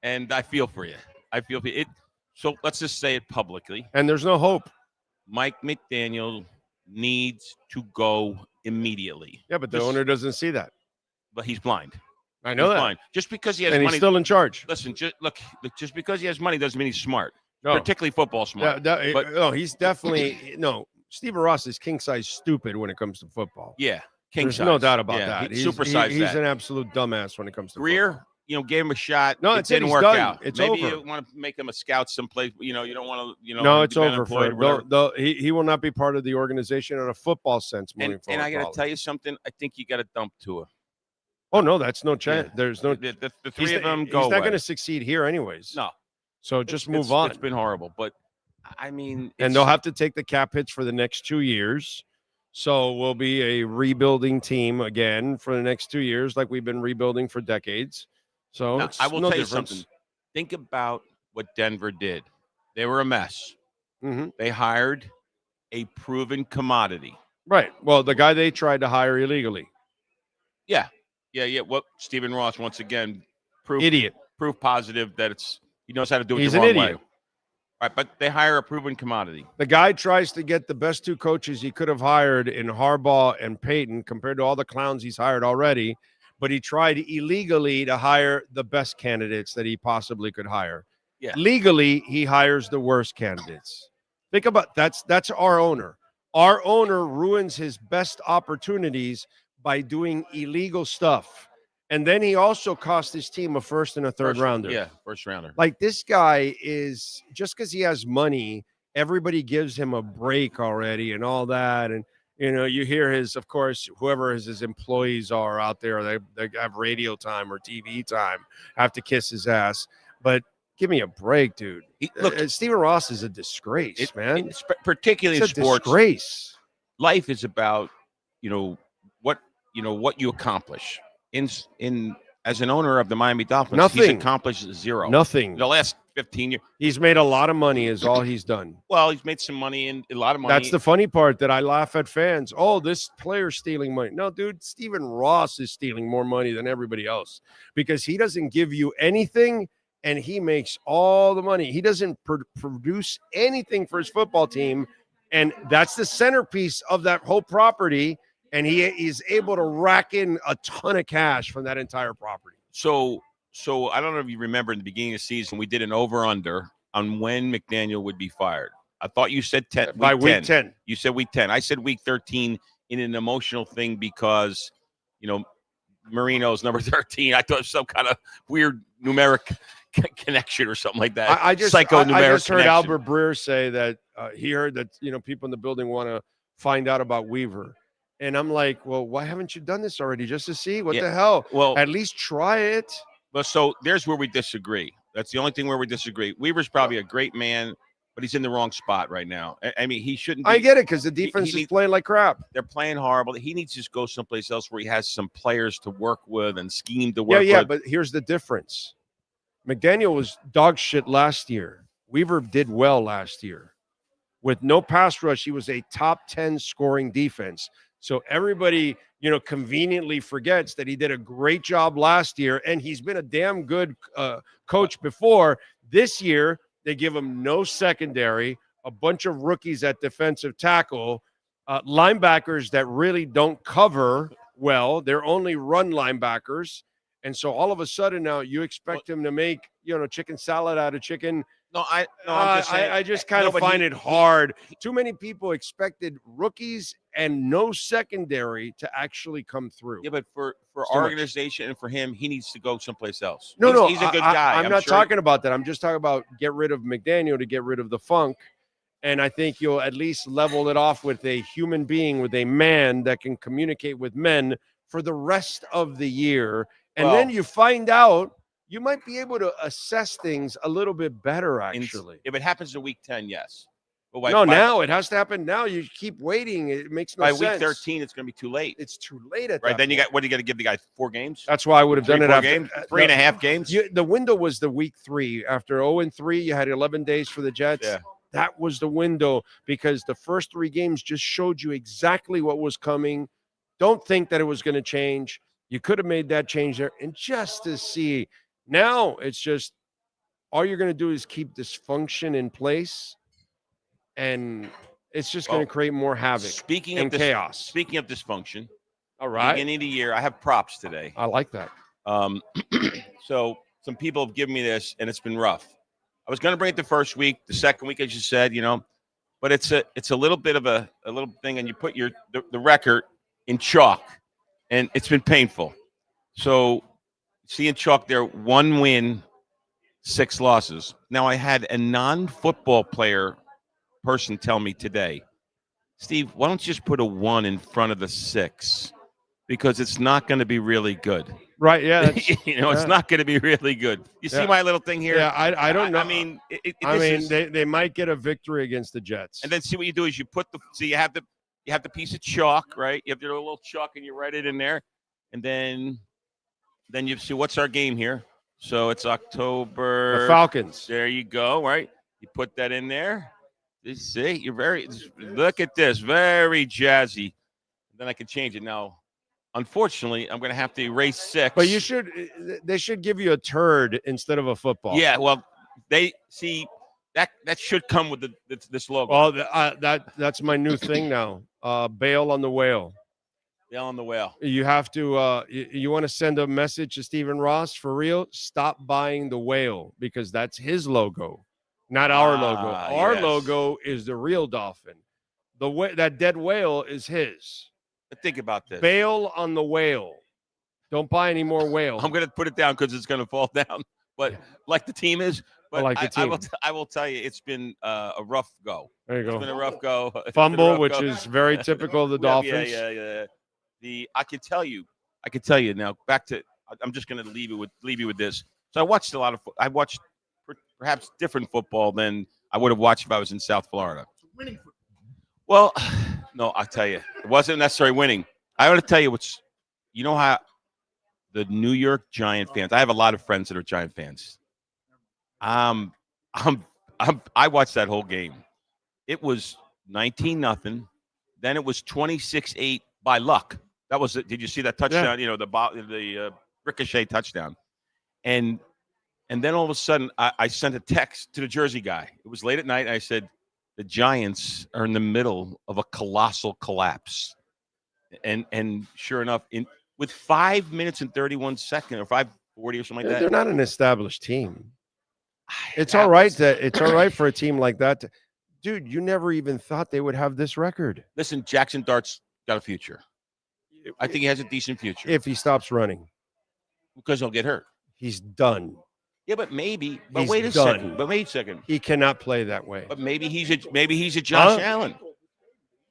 and I feel for you. I feel for it. So let's just say it publicly. And there's no hope. Mike McDaniel needs to go immediately. Yeah, but the owner doesn't see that. But he's blind. I know that. Blind. Just because he has money. And he's still in charge. Listen, just because he has money doesn't mean he's smart. No. Particularly football smart. No, he's definitely Stephen Ross is king size stupid when it comes to football. Yeah, There's no doubt about that. He's supersized. He's an absolute dumbass when it comes to Greer. Football. Gave him a shot. No, it didn't work done. out. It's Maybe over. you want to make him a scout someplace. You don't want to. No, it's over for him. He will not be part of the organization in a football sense moving forward. And I got to tell you something. I think you got to dump Tua. Oh no, that's no chance. Yeah. There's no. The three of them go He's not away. going to succeed here, anyways. No. So just move on. It's been horrible, but I mean, And they'll have to take the cap hits for the next 2 years. So we'll be a rebuilding team again for the next 2 years, like we've been rebuilding for decades. So Now, it's I will no tell you difference. something. Think about what Denver did. They were a mess. Mm-hmm. They hired a proven commodity. Right. Well, the guy they tried to hire illegally. Yeah. What Stephen Ross once again proof positive that he knows how to do it He's the an wrong idiot. way. Right, but they hire a proven commodity. The guy tries to get the best two coaches he could have hired in Harbaugh and Peyton compared to all the clowns he's hired already, but he tried illegally to hire the best candidates that he possibly could hire. Yeah. Legally, he hires the worst candidates. Think about that's our owner. Our owner ruins his best opportunities by doing illegal stuff. And then he also cost his team a first and a third rounder. Yeah, first rounder. Like this guy is just because he has money, everybody gives him a break already and all that. And, you hear of course, whoever his employees are out there, they have radio time or TV time, have to kiss his ass. But give me a break, dude. Look, Stephen Ross is a disgrace, man. Particularly It's in a sports. disgrace. Life is about, what you accomplish. In as an owner of the Miami Dolphins, he's Nothing. accomplished zero. Nothing. The last 15 years. He's made a lot of money is all he's done. Well, he's made some money and a lot of money. That's the funny part that I laugh at fans. Oh, this player's stealing money. No, dude, Stephen Ross is stealing more money than everybody else because he doesn't give you anything and he makes all the money. He doesn't produce anything for his football team, and that's the centerpiece of that whole property, and he is able to rack in a ton of cash from that entire property. So I don't know if you remember in the beginning of the season, we did an over-under on when McDaniel would be fired. I thought you said by week 10. You said week 10. I said week 13 in an emotional thing because, Marino's number 13. I thought it was some kind of weird numeric connection or something like that. I just psychonumeric I just heard connection. Albert Breer say that he heard that people in the building want to find out about Weaver. And I'm like, well, why haven't you done this already just to see? What the hell? Well, at least try it. But so there's where we disagree. That's the only thing where we disagree. Weaver's probably a great man, but he's in the wrong spot right now. I mean, he shouldn't be. I get it because the defense is playing like crap. They're playing horrible. He needs to just go someplace else where he has some players to work with and scheme to work with. Yeah, but here's the difference. McDaniel was dog shit last year. Weaver did well last year. With no pass rush, he was a top 10 scoring defense. So everybody, conveniently forgets that he did a great job last year, and he's been a damn good coach before. This year, they give him no secondary, a bunch of rookies at defensive tackle, linebackers that really don't cover well. They're only run linebackers. And so all of a sudden now you expect him to make, chicken salad out of chicken. I'm just saying. I just kind of find it hard. Too many people expected rookies and no secondary to actually come through. Yeah, but for It's our too much. organization and for him, he needs to go someplace else. No, he's a good guy. I'm not talking about that. I'm just talking about get rid of McDaniel to get rid of the funk. And I think you'll at least level it off with a human being, with a man that can communicate with men for the rest of the year. And then you find out you might be able to assess things a little bit better, actually. If it happens in week 10, yes. But now it has to happen now. You keep waiting. It makes no by sense. week 13, it's going to be too late. It's too late at Right. that Then you point. got, what do you got to give the guy? 4 games? That's why I would have done it 4 after games? 3.5 games? The window was the week 3. After 0-3, you had 11 days for the Jets. Yeah. That was the window because the first 3 games just showed you exactly what was coming. Don't think that it was going to change. You could have made that change there. And just to see, now it's just all you're going to do is keep dysfunction in place. And it's just going to create more havoc and chaos. Speaking of dysfunction, all right. Beginning of the year, I have props today. I like that. So some people have given me this, and it's been rough. I was going to bring it the first week, the second week, as you said, but it's a little bit of a little thing, and you put the record in chalk, and it's been painful. So see in chalk there, 1 win, 6 losses. Now I had a non-football player person tell me today, Steve, why don't you just put a 1 in front of the 6? because it's not going to be really good. Right? Yeah. It's not going to be really good. You see my little thing here? Yeah, I don't know. I mean, they might get a victory against the Jets. And then see what you do is you put you have the piece of chalk, right? You have your little chalk and you write it in there, and then you see what's our game here. So it's October. The Falcons. There you go, right? You put that in there. You see, look at this, very jazzy. Then I can change it now. Unfortunately, I'm going to have to erase 6. But they should give you a turd instead of a football. Yeah, well, they see that should come with this logo. Well, that's my new thing now. Bail on the whale. Bail on the whale. You have to. You want to send a message to Stephen Ross for real? Stop buying the whale because that's his logo, not our logo. Our logo is the real dolphin. That dead whale is his. But think about this. Bail on the whale. Don't buy any more whale. I'm going to put it down because it's going to fall down. But like the team is. But I will tell you, it's been a rough go. There you go. It's been a rough go. Fumble, which is very typical of the Dolphins. Yeah. I can tell you now. Back to. I'm just going to leave you with this. So I watched I watched perhaps different football than I would have watched if I was in South Florida. Winning football. Well, no, I'll tell you, it wasn't necessarily winning. I want to tell you you know how the New York Giant fans. I have a lot of friends that are Giant fans. I watched that whole game. It was 19-0. Then it was 26-8 by luck. That was it. Did you see that touchdown? Yeah. The ricochet touchdown, and then all of a sudden I sent a text to the Jersey guy. It was late at night. And I said, the Giants are in the middle of a colossal collapse, and sure enough, with 5 minutes and 31 seconds or 5:40 or something like that, they're not an established team. It's all right for a team like that. Dude, you never even thought they would have this record. Listen, Jackson Dart's got a future. I think he has a decent future if he stops running, because he'll get hurt. He's done. Yeah, but maybe. But wait a second. He cannot play that way. But maybe he's a Josh Allen.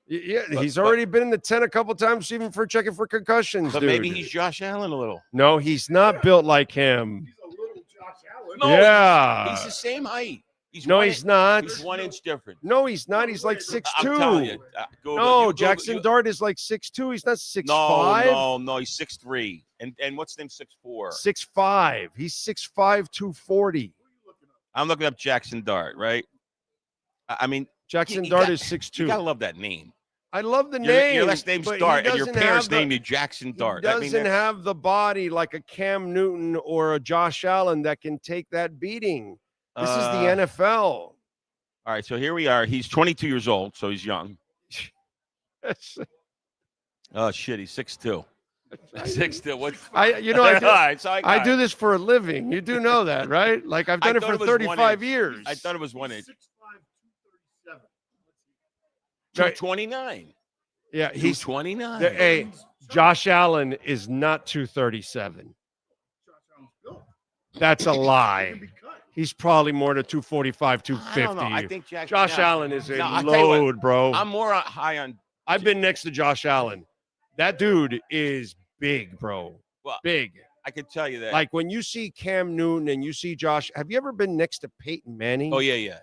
Yeah, he's already been in the 10 a couple times, even for checking for concussions. But maybe he's Josh Allen a little. No, he's not built like him. He's a little Josh Allen. No, yeah, he's the same height. He's not. He's 1 inch different. No, he's not. He's like 6'2". I'm telling you. Jackson Dart is like 6'2". He's not 6'5". No, he's 6'3". And what's his name? 6'4". 6'5". He's 6'5", 240. I'm looking up Jackson Dart, right? I mean, Jackson Dart is 6'2". You gotta love that name. I love the name. Your last name's Dart, and your parents named you Jackson Dart. He doesn't have the body like a Cam Newton or a Josh Allen that can take that beating. This is the NFL. All right, so here we are. He's 22 years old, so he's young. Oh shit, he's 6'2". 6'2". What? I do this for a living. You do know that, right? Like I've done it for 35 years. I thought it was 1 inch. 6'5", 237. 229. Yeah, he's 229. Hey, Josh Allen is not 237. That's a lie. He's probably more than 245, 250. I don't know. I think Josh Allen is a load, bro. I'm more high on. I've been next to Josh Allen. That dude is big, bro. Well, big. I can tell you that. Like when you see Cam Newton and you see Josh, have you ever been next to Peyton Manning? Oh yeah.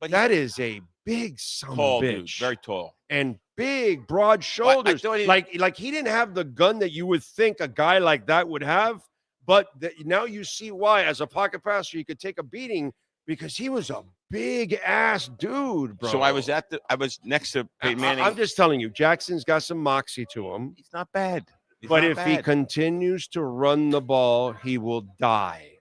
But that is a big son tall of a bitch. Dude, very tall and big, broad shoulders. Like he didn't have the gun that you would think a guy like that would have. But now you see why, as a pocket passer, you could take a beating because he was a big ass dude, bro. So I was next to Peyton Manning. I'm just telling you, Jackson's got some moxie to him. He's not bad. But if he continues to run the ball, he will die.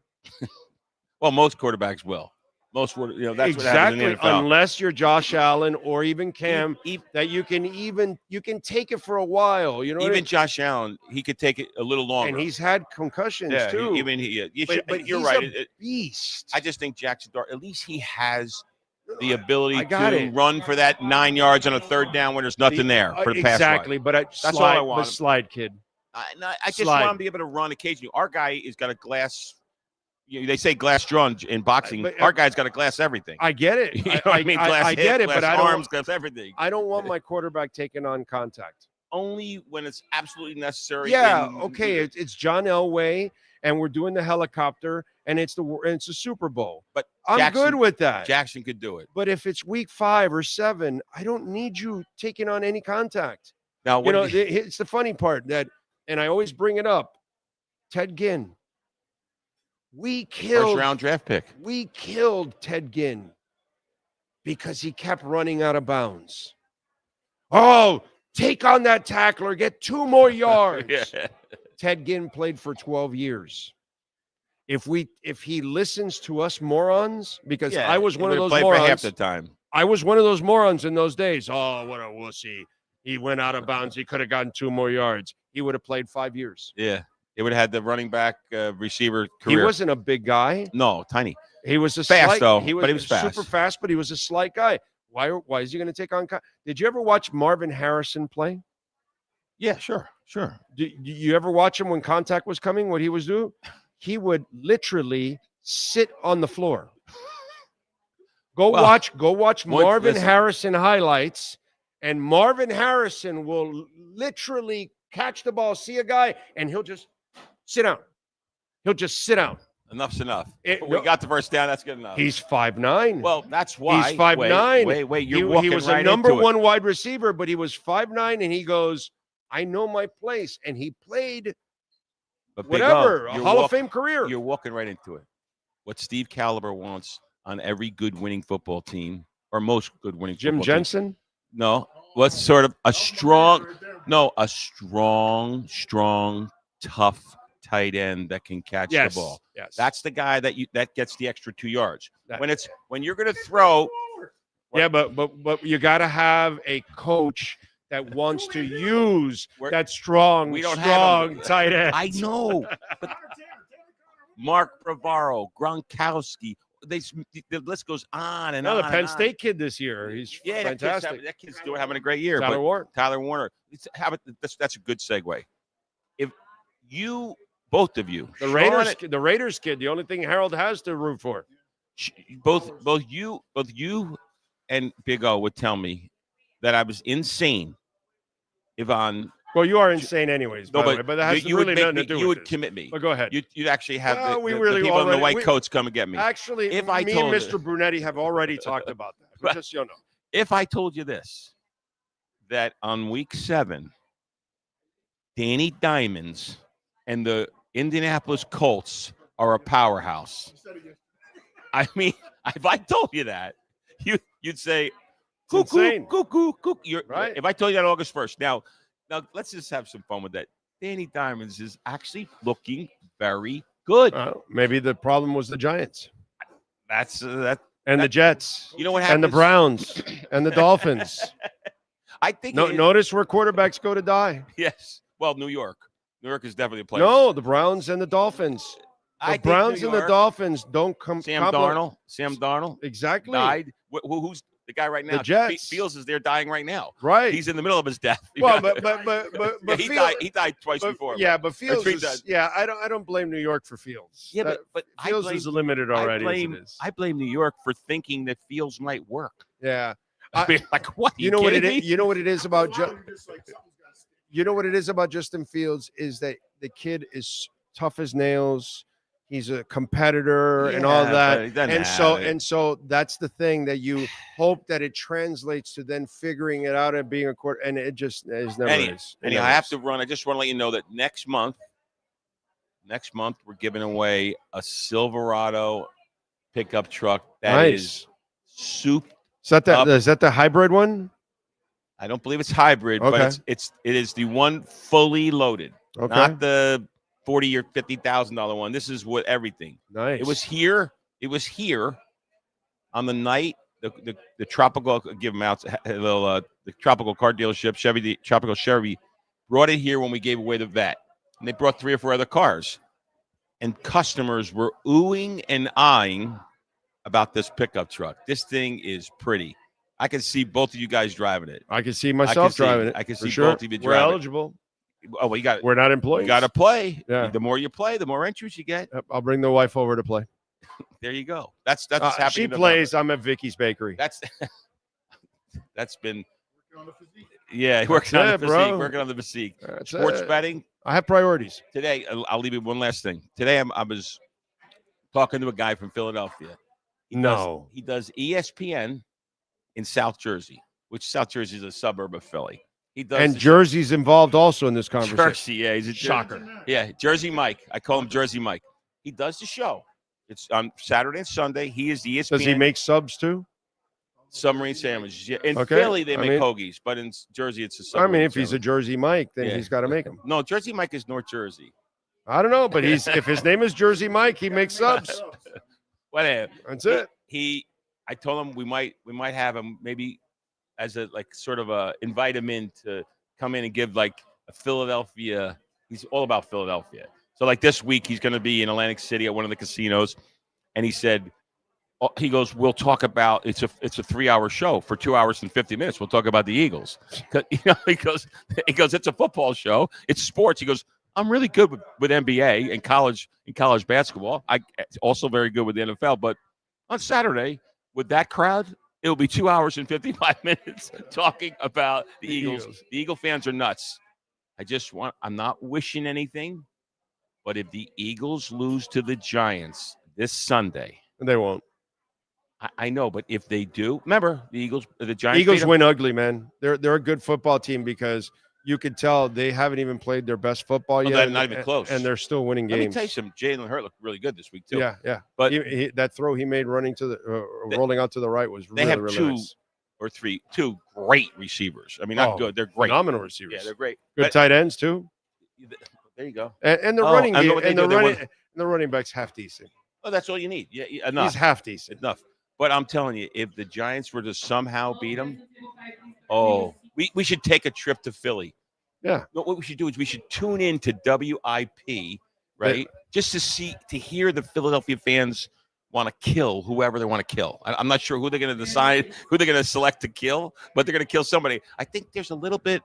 Well, most quarterbacks will. That's what happens in the NFL. Unless you're Josh Allen or even Cam, that you can take it for a while. You know, even Josh Allen, he could take it a little longer, and he's had concussions too. But you're right. A beast. I just think Jackson Dart, at least he has the ability to run for that 9 yards on a third down when there's nothing there for the pass. Exactly, but that's all I want. Slide kid. I just want him to be able to run occasionally. Our guy has got a glass. They say glass jaw in boxing. Our guy's got to glass everything. I get it. I mean, glass I get it, glass but I arms, glass everything. I don't want my quarterback taking on contact. only when it's absolutely necessary. Yeah, okay. It's John Elway, and we're doing the helicopter, and it's the Super Bowl. But I'm good with that. Jackson could do it. But if it's week 5 or 7, I don't need you taking on any contact. Now, it's the funny part that, and I always bring it up. Ted Ginn. We killed first round draft pick. We killed Ted Ginn because he kept running out of bounds. Oh, take on that tackler, get 2 more yards. Yeah. Ted Ginn played for 12 years. If he listens to us morons, because I was one of those morons. For half the time. I was one of those morons in those days. Oh, what a wussy. He went out of bounds. He could have gotten 2 more yards. He would have played 5 years. Yeah. It would have had the running back receiver career. He wasn't a big guy. No, tiny. He was fast, though. He was fast. Super fast, but he was a slight guy. Why is he going to take on? Did you ever watch Marvin Harrison play? Yeah, sure. Did you ever watch him when contact was coming? What he was doing? He would literally sit on the floor. Go watch Marvin Harrison highlights, and Marvin Harrison will literally catch the ball, see a guy, and he'll just sit down. He'll just sit down. Enough's enough. We got the first down. That's good enough. He's 5'9". Well, that's why. He's 5'9". Wait. He was a number 1 wide receiver, but he was 5'9", and he goes, I know my place. And he played a Hall of Fame career. You're walking right into it. What Steve Caliber wants on every good winning football team, or most good winning Jim football Jensen? Team. No. What's sort of a strong, tough tight end that can catch the ball. Yes. That's the guy that gets the extra 2 yards. When you're going to throw. Yeah, but you got to have a coach that wants to use that strong tight end. I know. But Mark Bravaro, Gronkowski, the list goes on and on. The Penn State kid this year, he's fantastic. That kid's having a great year. Tyler Warner. That's a good segue. If you, both of you, the Raiders kid, the only thing Harold has to root for. Both you and Big O would tell me that I was insane if on. Well, you are insane anyways, by the way, but that has really nothing to do with it. You would commit me. But go ahead. You'd actually have the people in in the white coats come and get me. Actually, if me and Mr. Brunetti have already talked about that. But just so you know. If I told you this, that on week 7, Danny Diamonds and the Indianapolis Colts are a powerhouse. I mean, if I told you that, you'd say, cuckoo. Right. If I told you that August 1st. Now, let's just have some fun with that. Danny Diamonds is actually looking very good. Maybe the problem was the Giants. That's that. And the Jets. You know what happens? And the Browns. And the Dolphins. I think. Notice where quarterbacks go to die. Yes. Well, New York. New York is definitely a place. No, the Browns and the Dolphins. The Browns and the Dolphins don't come. Sam Darnold. Exactly. Died. Who's the guy right now? The Jets. Fields is there dying right now. Right. He's in the middle of his death. Well, but he died twice before. Yeah, but Fields is, I don't blame New York for Fields. Yeah, but Fields is limited already. I blame New York for thinking that Fields might work. Yeah. I mean, like what? You know what it is? You know what it is about You know what it is about Justin Fields is that the kid is tough as nails. He's a competitor and all that. And so that's the thing that you hope that it translates to then figuring it out and being a quarter. And it just is never is. And I have to run. I just want to let you know that next month we're giving away a Silverado pickup truck that is souped. Is that the hybrid one? I don't believe it's hybrid, but it is the one fully loaded, not the $40,000 or $50,000 one. This is what everything. Nice. It was here on the night the tropical give them out a little the tropical car dealership tropical Chevy brought it here when we gave away the Vet, and they brought 3 or 4 other cars, and customers were oohing and eyeing about this pickup truck. This thing is pretty. I can see both of you guys driving it. I can see myself driving it. I can see sure. both of you driving it. We're eligible. Oh, well, we're not employees. You got to play. Yeah. The more you play, the more entries you get. I'll bring the wife over to play. There you go. That's happening. She plays. I'm at Vicky's Bakery. That's been Yeah, working on the physique. bro. Working on the physique. That's Sports it. betting. I have priorities. Today, I'll leave you one last thing. Today, I was talking to a guy from Philadelphia. He does ESPN in South Jersey, which South Jersey is a suburb of Philly. He does, and Jersey's involved also in this conversation. Jersey, yeah, he's a shocker. Yeah, Jersey Mike. I call him Jersey Mike. He does the show. It's on Saturday and Sunday. He is the ESPN. Does he make subs too? Submarine sandwiches. Yeah. In Okay. Philly, they make hoagies, but in Jersey, it's a submarine. I mean, if he's a Jersey Mike, then he's got to make them. No, Jersey Mike is North Jersey. I don't know, but if his name is Jersey Mike, he makes subs. Whatever. That's it. I told him we might have him maybe as a sort of a invite him in to come in and give like a Philadelphia. He's all about Philadelphia. So like this week, he's going to be in Atlantic City at one of the casinos, and he said, he goes, we'll talk about it's a 3-hour show for 2 hours and 50 minutes. We'll talk about the Eagles. He goes, it's a football show. It's sports. He goes, I'm really good with NBA and college basketball. I also very good with the NFL. But on Saturday with that crowd, it'll be 2 hours and 55 minutes talking about the Eagles. The Eagle fans are nuts. I'm not wishing anything, but if the Eagles lose to the Giants this Sunday, they won't. I know, but if they do, remember the Giants. Eagles win ugly, man. They're a good football team because you could tell they haven't even played their best football yet. They're not even close, and they're still winning games. Let me tell you something. Jalen Hurts looked really good this week too. Yeah. But that throw he made running to the rolling out to the right was really, really nice. Two great receivers. I mean, not good. They're great, phenomenal receivers. Yeah, they're great. Good tight ends too. There you go. And the running game and the running back's half decent. Oh, that's all you need. Yeah, enough. He's half decent. Enough. But I'm telling you, if the Giants were to somehow beat them, we should take a trip to Philly. Yeah. What we should do is we should tune in to WIP, right? Just to hear the Philadelphia fans want to kill whoever they want to kill. I'm not sure who they're going to decide, who they're going to select to kill, but they're going to kill somebody. I think there's a little bit.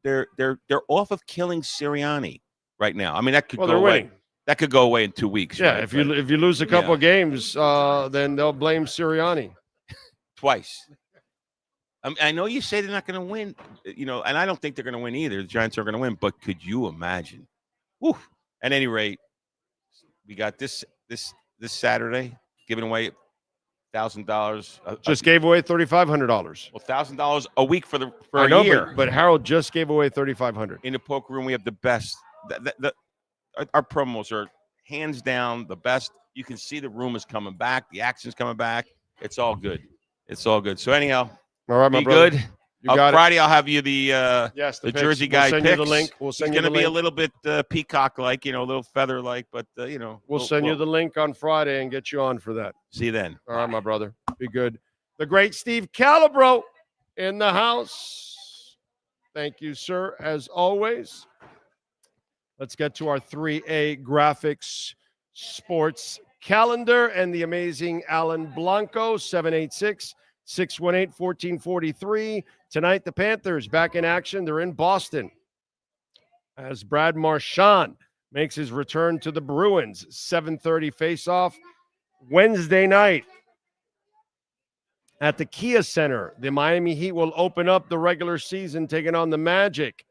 They're off of killing Sirianni right now. I mean, that could go away. Winning. That could go away in 2 weeks. Yeah, right? if you lose a couple of games, then they'll blame Sirianni twice. I know you say they're not going to win, and I don't think they're going to win either. The Giants are going to win, but could you imagine? Whew. At any rate, we got this Saturday giving away $1,000. Just gave away $3,500. Well, $1,000 a week for I a know, year. But Harold just gave away $3,500. In the poker room, we have the best. Our promos are hands down the best. You can see the room is coming back. The action's coming back. It's all good. So anyhow, all right, my be brother. good. Friday, I'll have you the Jersey guy we'll send picks. You the link. We'll send He's you the going to be link. a little bit peacock-like, a little feather-like, but we'll send you the link on Friday and get you on for that. See you then. All right, my brother. Be good. The great Steve Calabro in the house. Thank you, sir, as always. Let's get to our 3A graphics sports calendar and the amazing Alan Blanco, 786-618-1443. Tonight, the Panthers back in action. They're in Boston as Brad Marchand makes his return to the Bruins. 7:30 face-off. Wednesday night at the Kia Center, the Miami Heat will open up the regular season taking on the Magic.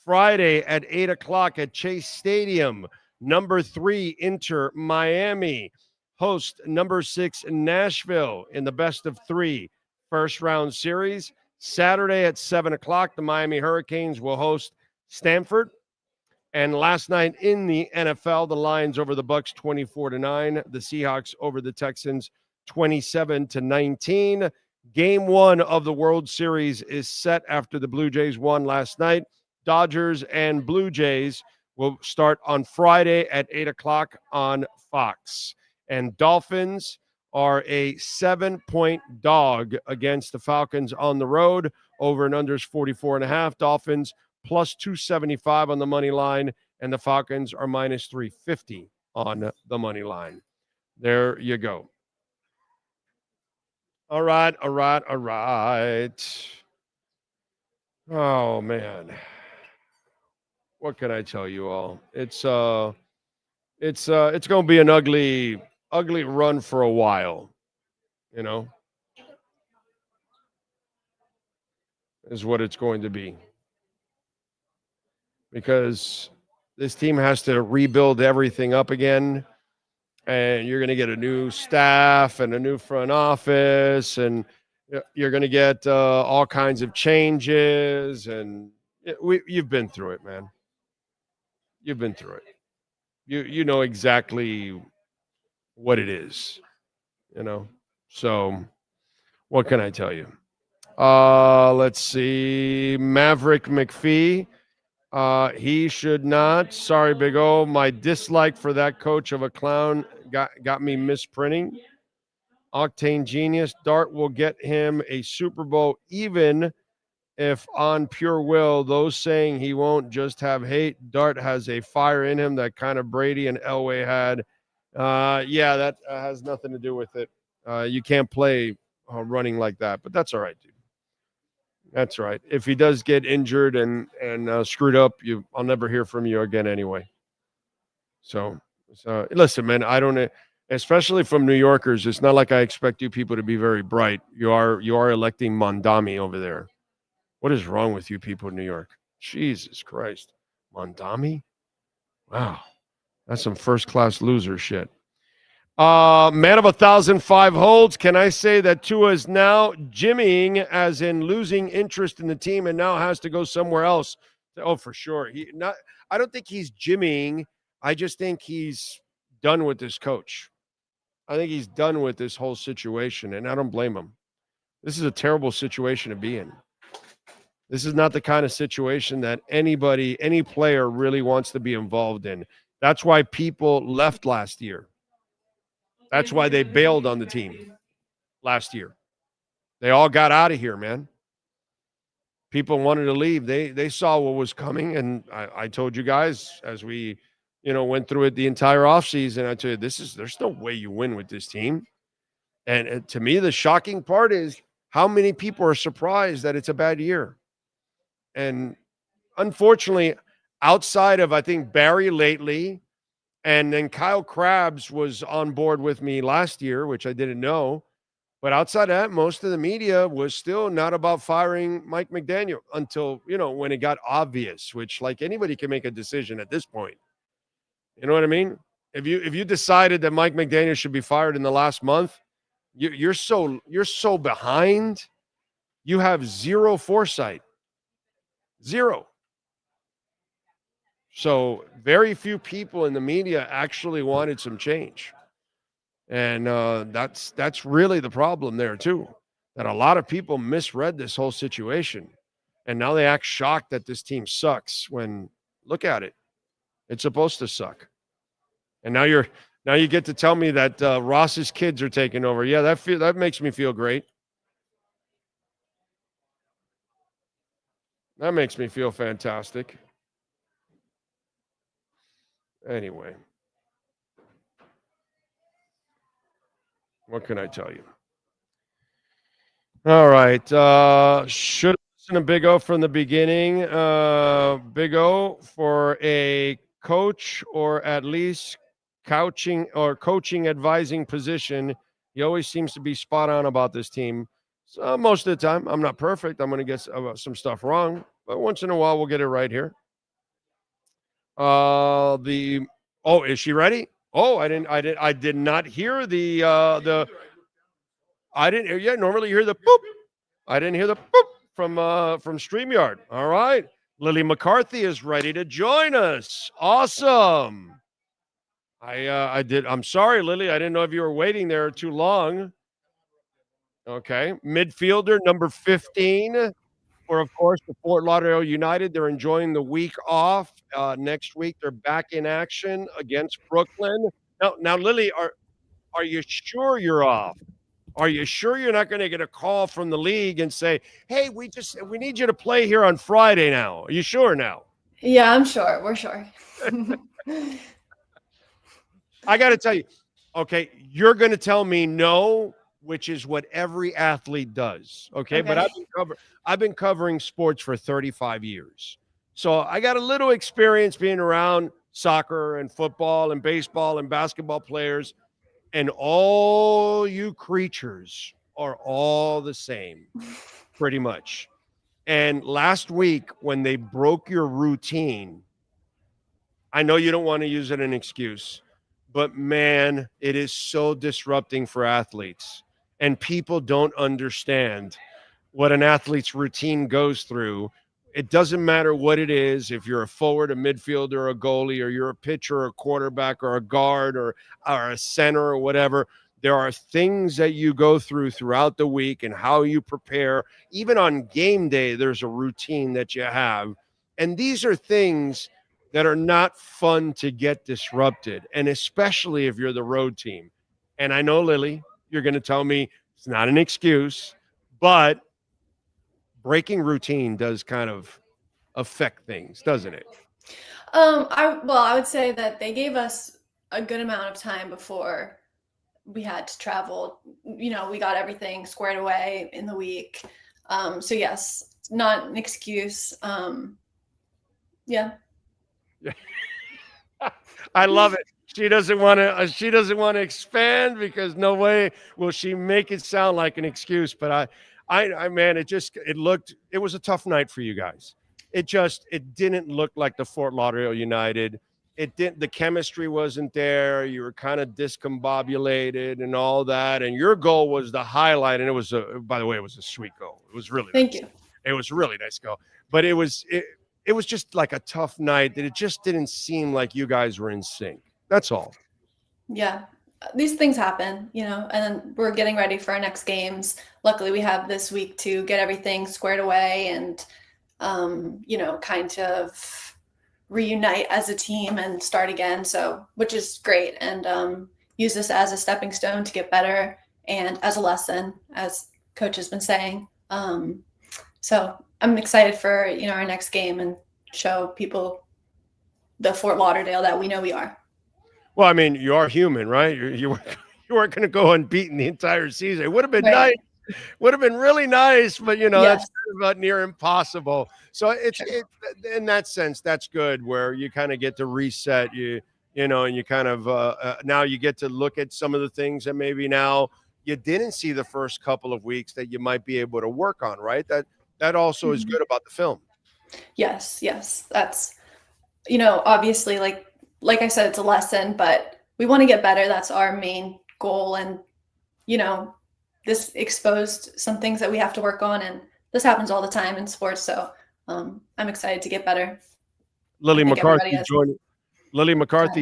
Friday at 8 o'clock at Chase Stadium, number 3 Inter Miami host number 6 Nashville in the best of 3 first round series. Saturday at 7 o'clock, the Miami Hurricanes will host Stanford. And last night in the NFL, the Lions over the Bucks 24-9, the Seahawks over the Texans 27-19. Game 1 of the World Series is set after the Blue Jays won last night. Dodgers and Blue Jays will start on Friday at 8 o'clock on Fox. And Dolphins are a 7-point dog against the Falcons on the road. Over and unders 44.5. Dolphins plus 275 on the money line, and the Falcons are minus 350 on the money line. There you go. All right. Oh, man. What can I tell you all? It's going to be an ugly run for a while, is what it's going to be. Because this team has to rebuild everything up again. And you're going to get a new staff and a new front office. And you're going to get all kinds of changes. And you've been through it, man. You've been through it. You know exactly what it is, So what can I tell you? Let's see. Maverick McPhee. He should not. Sorry, Big O. My dislike for that coach of a clown got me misprinting. Octane Genius. Dart will get him a Super Bowl, even if on pure will. Those saying he won't just have hate. Dart has a fire in him that kind of Brady and Elway had. Yeah, that has nothing to do with it. You can't play running like that, but that's all right, dude. That's right. If he does get injured and screwed up, I'll never hear from you again anyway. So listen, man, I don't, especially from New Yorkers, it's not like I expect you people to be very bright. You are electing Mondami over there. What is wrong with you people in New York? Jesus Christ. Mondami? Wow. That's some first-class loser shit. Man of 1,005 holds. Can I say that Tua is now jimmying, as in losing interest in the team, and now has to go somewhere else? Oh, for sure. I don't think he's jimmying. I just think he's done with this coach. I think he's done with this whole situation, and I don't blame him. This is a terrible situation to be in. This is not the kind of situation that any player really wants to be involved in. That's why people left last year. That's why they bailed on the team last year. They all got out of here, man. People wanted to leave. They saw what was coming, and I told you guys as we, went through it the entire offseason, I told you, there's no way you win with this team. And to me, the shocking part is how many people are surprised that it's a bad year. And unfortunately, outside of, I think, Barry lately, and then Kyle Krabs was on board with me last year, which I didn't know. But outside of that, most of the media was still not about firing Mike McDaniel until, when it got obvious, which, like, anybody can make a decision at this point. You know what I mean? If you decided that Mike McDaniel should be fired in the last month, you're so behind. You have zero foresight. Zero. So very few people in the media actually wanted some change. And that's really the problem there too, that a lot of people misread this whole situation. And now they act shocked that this team sucks when, look at it. It's supposed to suck. And now you get to tell me that Ross's kids are taking over. Yeah, that makes me feel great. That makes me feel fantastic. Anyway, what can I tell you? All right. Should listen to Big O from the beginning. Big O for a coach or at least coaching advising position. He always seems to be spot on about this team. So most of the time, I'm not perfect. I'm going to get some stuff wrong, but once in a while, we'll get it right here. Is she ready? Oh, I did not hear I didn't hear. Yeah, normally you hear the boop. I didn't hear the boop from Streamyard. All right. Lily McCarthy is ready to join us. Awesome. I'm sorry, Lily. I didn't know if you were waiting there too long. Okay. Midfielder number 15. Or, of course, the Fort Lauderdale United. They're enjoying the week off. Next week, they're back in action against Brooklyn. Now, Lily, are you sure you're off? Are you sure you're not going to get a call from the league and say, hey, we need you to play here on Friday now? Are you sure now? Yeah, I'm sure. We're sure. I got to tell you, okay, you're going to tell me no, which is what every athlete does. Okay. But I've been covering sports for 35 years. So I got a little experience being around soccer and football and baseball and basketball players, and all you creatures are all the same, pretty much. And last week, when they broke your routine, I know you don't want to use it as an excuse, but man, it is so disrupting for athletes. And people don't understand what an athlete's routine goes through. It doesn't matter what it is, if you're a forward, a midfielder, a goalie, or you're a pitcher, or a quarterback, or a guard, or a center, or whatever. There are things that you go through throughout the week and how you prepare. Even on game day, there's a routine that you have. And these are things that are not fun to get disrupted, and especially if you're the road team. And I know, Lily, you're going to tell me it's not an excuse, but breaking routine does kind of affect things, doesn't it? I would say that they gave us a good amount of time before we had to travel. We got everything squared away in the week. So yes, not an excuse. Yeah. I love it. She doesn't want to expand because no way will she make it sound like an excuse. But I man, it was a tough night for you guys. It didn't look like the Fort Lauderdale United. The chemistry wasn't there. You were kind of discombobulated and all that. And your goal was the highlight. And by the way, it was a sweet goal. It was really Thank nice. you. It was a really nice goal. But it was just like a tough night that it just didn't seem like you guys were in sync. That's all. Yeah. These things happen, and then we're getting ready for our next games. Luckily, we have this week to get everything squared away and, kind of reunite as a team and start again. So, which is great. And use this as a stepping stone to get better and as a lesson, as Coach has been saying. So I'm excited for, our next game and show people the Fort Lauderdale that we know we are. Well, I mean, you are human, right? You weren't going to go unbeaten the entire season. It would have been nice. Would have been really nice, but that's kind of about near impossible. So it's in that sense, that's good, where you kind of get to reset, and you kind of now you get to look at some of the things that maybe now you didn't see the first couple of weeks that you might be able to work on, right? That also is good about the film. Yes. That's, obviously, like I said, it's a lesson, but we want to get better. That's our main goal. And, this exposed some things that we have to work on. And this happens all the time in sports. So I'm excited to get better. Lily McCarthy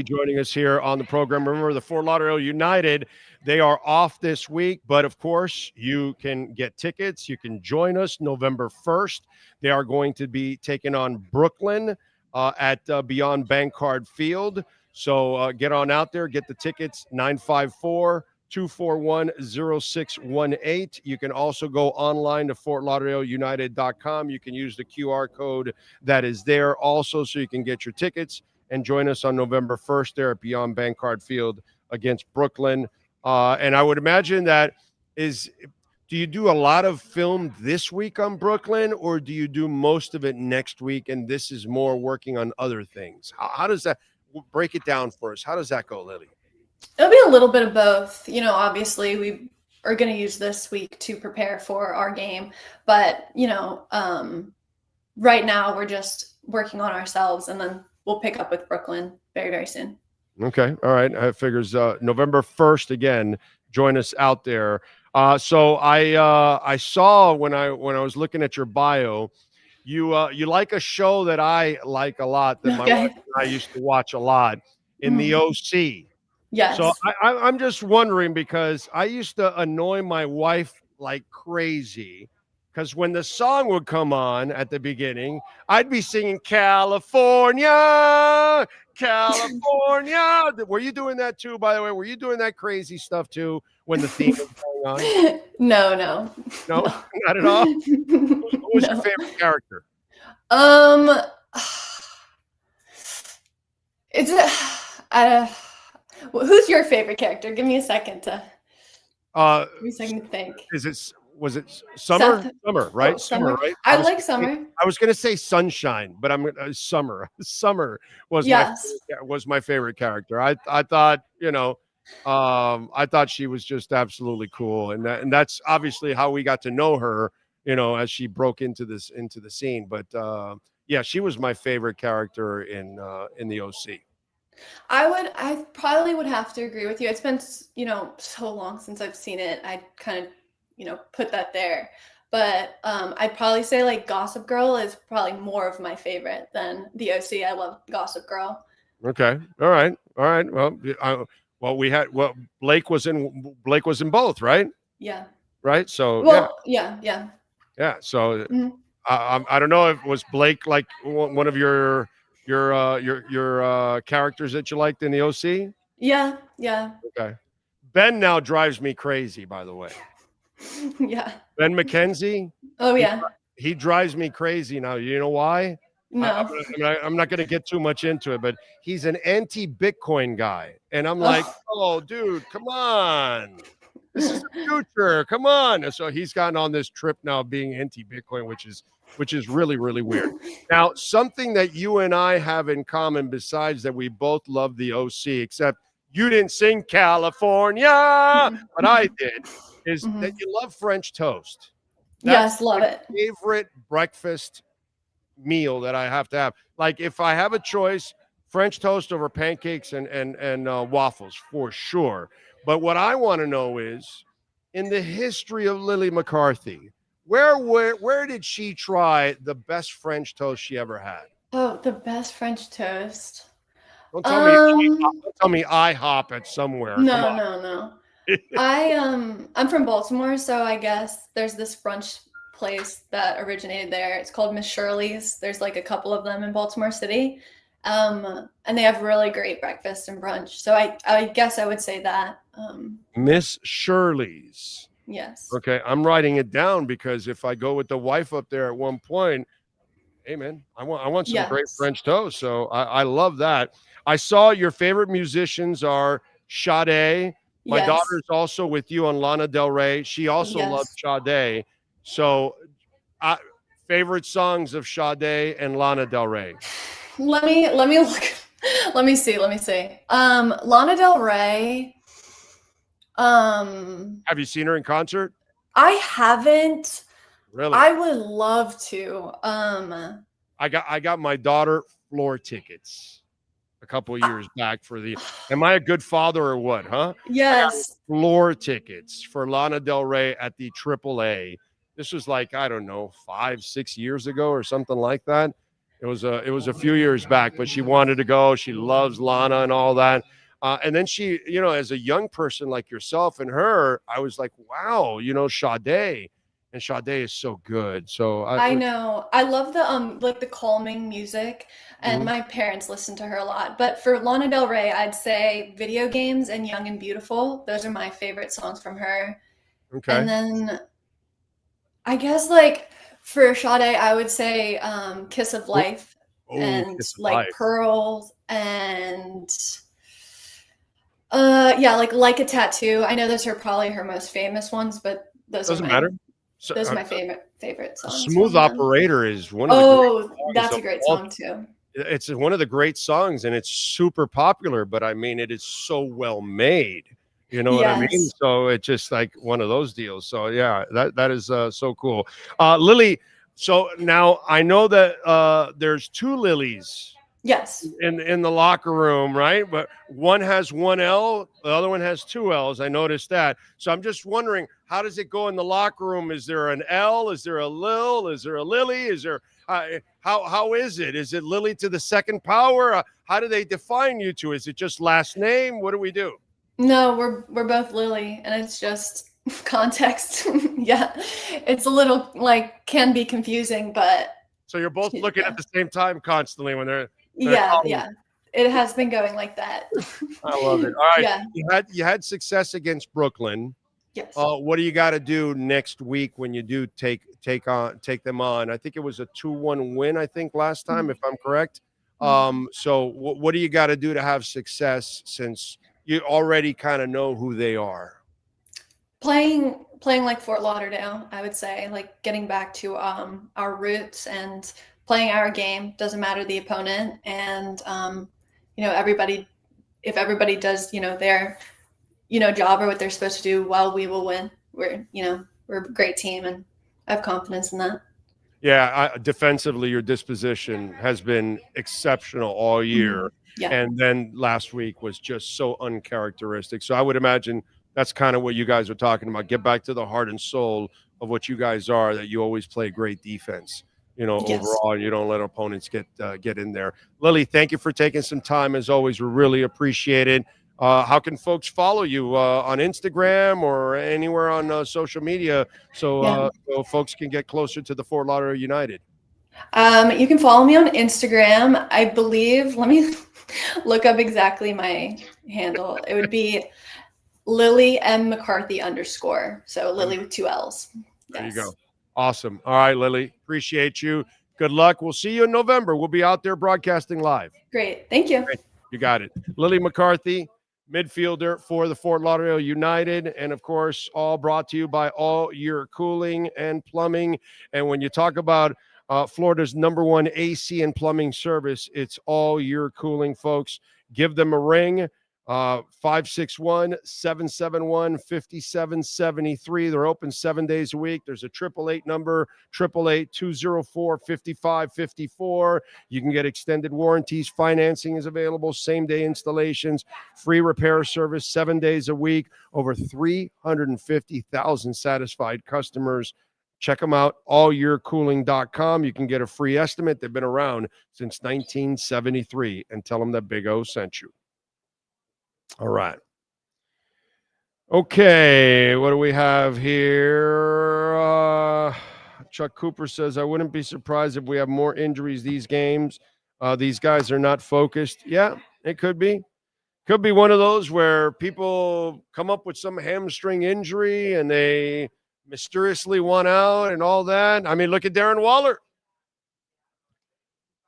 joining us here on the program. Remember, the Fort Lauderdale United, they are off this week, but of course you can get tickets. You can join us November 1st. They are going to be taking on Brooklyn at Beyond Bankcard Field. So get on out there, get the tickets, 954-241-0618. You can also go online to fortlauderdaleunited.com. You can use the QR code that is there also, so you can get your tickets and join us on November 1st there at Beyond Bankcard Field against Brooklyn. And I would imagine do you do a lot of film this week on Brooklyn, or do you do most of it next week and this is more working on other things? How does that break it down for us? How does that go, Lily? It'll be a little bit of both. Obviously we are going to use this week to prepare for our game, but right now we're just working on ourselves, and then we'll pick up with Brooklyn very, very soon. Okay. All right. I figures November 1st again, join us out there. So I saw when I was looking at your bio, you like a show that I like a lot, that my wife and I used to watch a lot, in the OC. Yes. So I'm just wondering, because I used to annoy my wife like crazy, because when the song would come on at the beginning, I'd be singing California, California. Were you doing that too, by the way? Were you doing that crazy stuff too when the theme was going on? No, not at all. Who was your favorite character? Who's your favorite character? Give me a second to think. Was it Summer? Seth. Summer, right? Oh, Summer, right? I like Summer. I was going to say Sunshine, but I'm Summer. Summer was my favorite character. I thought, I thought she was just absolutely cool, and that's obviously how we got to know her as she broke into the scene. But yeah, she was my favorite character in the OC. I probably would have to agree with you. It's been, so long since I've seen it. I kind of, put that there. But I'd probably say like Gossip Girl is probably more of my favorite than the OC. I love Gossip Girl. Okay. All right. Well, Blake was in both, right? Yeah. Right. So well, yeah. So Mhm. I don't know if was Blake like one of your characters that you liked in the OC. Yeah. Okay. Ben now drives me crazy, by the way. Yeah. Ben McKenzie. Oh yeah. He drives me crazy now. You know why? No. I'm not going to get too much into it, but he's an anti-Bitcoin guy. And I'm like, oh, dude, come on. This is the future. Come on. And so he's gotten on this trip now being anti-Bitcoin, which is really, really weird. Now, something that you and I have in common besides that we both love the OC, except you didn't sing California, but I did, is that you love French toast. Yes, love it. Favorite breakfast meal that I have to have. Like if I have a choice, French toast over pancakes and waffles for sure. But what I want to know is, in the history of Lily McCarthy, where did she try the best French toast she ever had? Oh, the best French toast. Don't tell me IHOP at somewhere. No. I'm from Baltimore, so I guess there's this French place that originated there. It's called Miss Shirley's. There's like a couple of them in Baltimore City. And they have really great breakfast and brunch. So I guess I would say that. Miss Shirley's. Yes. Okay, I'm writing it down because if I go with the wife up there at one point, hey man, I want some great French toast. So I love that. I saw your favorite musicians are Sade. My daughter's also with you on Lana Del Rey. She also loves Sade. So favorite songs of Sade and Lana Del Rey. Let me look. Let me see. Lana Del Rey. Have you seen her in concert? I haven't. Really? I would love to. I got my daughter floor tickets a couple of years back for the. Am I a good father or what? Huh? Yes. Floor tickets for Lana Del Rey at the AAA. This was like, I don't know, 5-6 years ago or something like that. It was a few years back, but she wanted to go. She loves Lana and all that. And then she, as a young person like yourself and her, I was like, wow, Sade. And Sade is so good. So I know. I love the like the calming music, and my parents listen to her a lot. But for Lana Del Rey, I'd say Video Games and Young and Beautiful. Those are my favorite songs from her. Okay. And then I guess like for Sade, I would say Kiss of Life and like Pearls and like a Tattoo. I know those are probably her most famous ones, but those doesn't matter. So, those are my favorite songs. Smooth Operator is one of the great that's a great song too. It's one of the great songs, and it's super popular, but I mean, it is so well made. You know what I mean? So it's just like one of those deals. So yeah, that is so cool. Lily, so now I know that there's two Lilies. Yes. In the locker room, right? But one has one L, the other one has two L's. I noticed that. So I'm just wondering, how does it go in the locker room? Is there an L? Is there a Lil? Is there a Lily? Is there how is it? Is it Lily to the second power? How do they define you two? Is it just last name? What do we do? No, we're both Lily, and it's just context. Yeah, it's a little like can be confusing, but so you're both looking at the same time constantly when they're yeah. It has been going like that. I love it. All right, yeah. You had success against Brooklyn. Yes. What do you got to do next week when you do take them on? I think it was a 2-1 win. I think last time, if I'm correct. So what do you got to do to have success since you already kind of know who they are? Playing like Fort Lauderdale, I would say, like getting back to our roots and playing our game. Doesn't matter the opponent, and everybody. If everybody does their job or what they're supposed to do, well, we will win. We're a great team, and I have confidence in that. Yeah, defensively, your disposition has been exceptional all year. Yeah. And then last week was just so uncharacteristic. So I would imagine that's kind of what you guys are talking about. Get back to the heart and soul of what you guys are, that you always play great defense, Yes. overall, and you don't let opponents get in there. Lily, thank you for taking some time. As always, we really appreciate it. How can folks follow you on Instagram or anywhere on social media so folks can get closer to the Fort Lauderdale United? You can follow me on Instagram. I believe, let me look up exactly my handle. It would be Lily M McCarthy _. So Lily with 2 L's. There you go. Awesome. All right, Lily. Appreciate you. Good luck. We'll see you in November. We'll be out there broadcasting live. Great. Thank you. Great. You got it. Lily McCarthy, midfielder for the Fort Lauderdale United. And of course, all brought to you by All Year Cooling and Plumbing. And when you talk about Florida's #1 AC and plumbing service, it's All Year Cooling, folks. Give them a ring. 561-771-5773. They're open 7 days a week. There's a 888 number, 888-204-5554. You can get extended warranties. Financing is available. Same-day installations. Free repair service 7 days a week. Over 350,000 satisfied customers. Check them out, allyearcooling.com. You can get a free estimate. They've been around since 1973. And tell them that Big O sent you. All right. Okay, what do we have here? Chuck Cooper says, I wouldn't be surprised if we have more injuries these games. These guys are not focused. Yeah, it could be. Could be one of those where people come up with some hamstring injury and they mysteriously want out and all that. I mean, look at Darren Waller.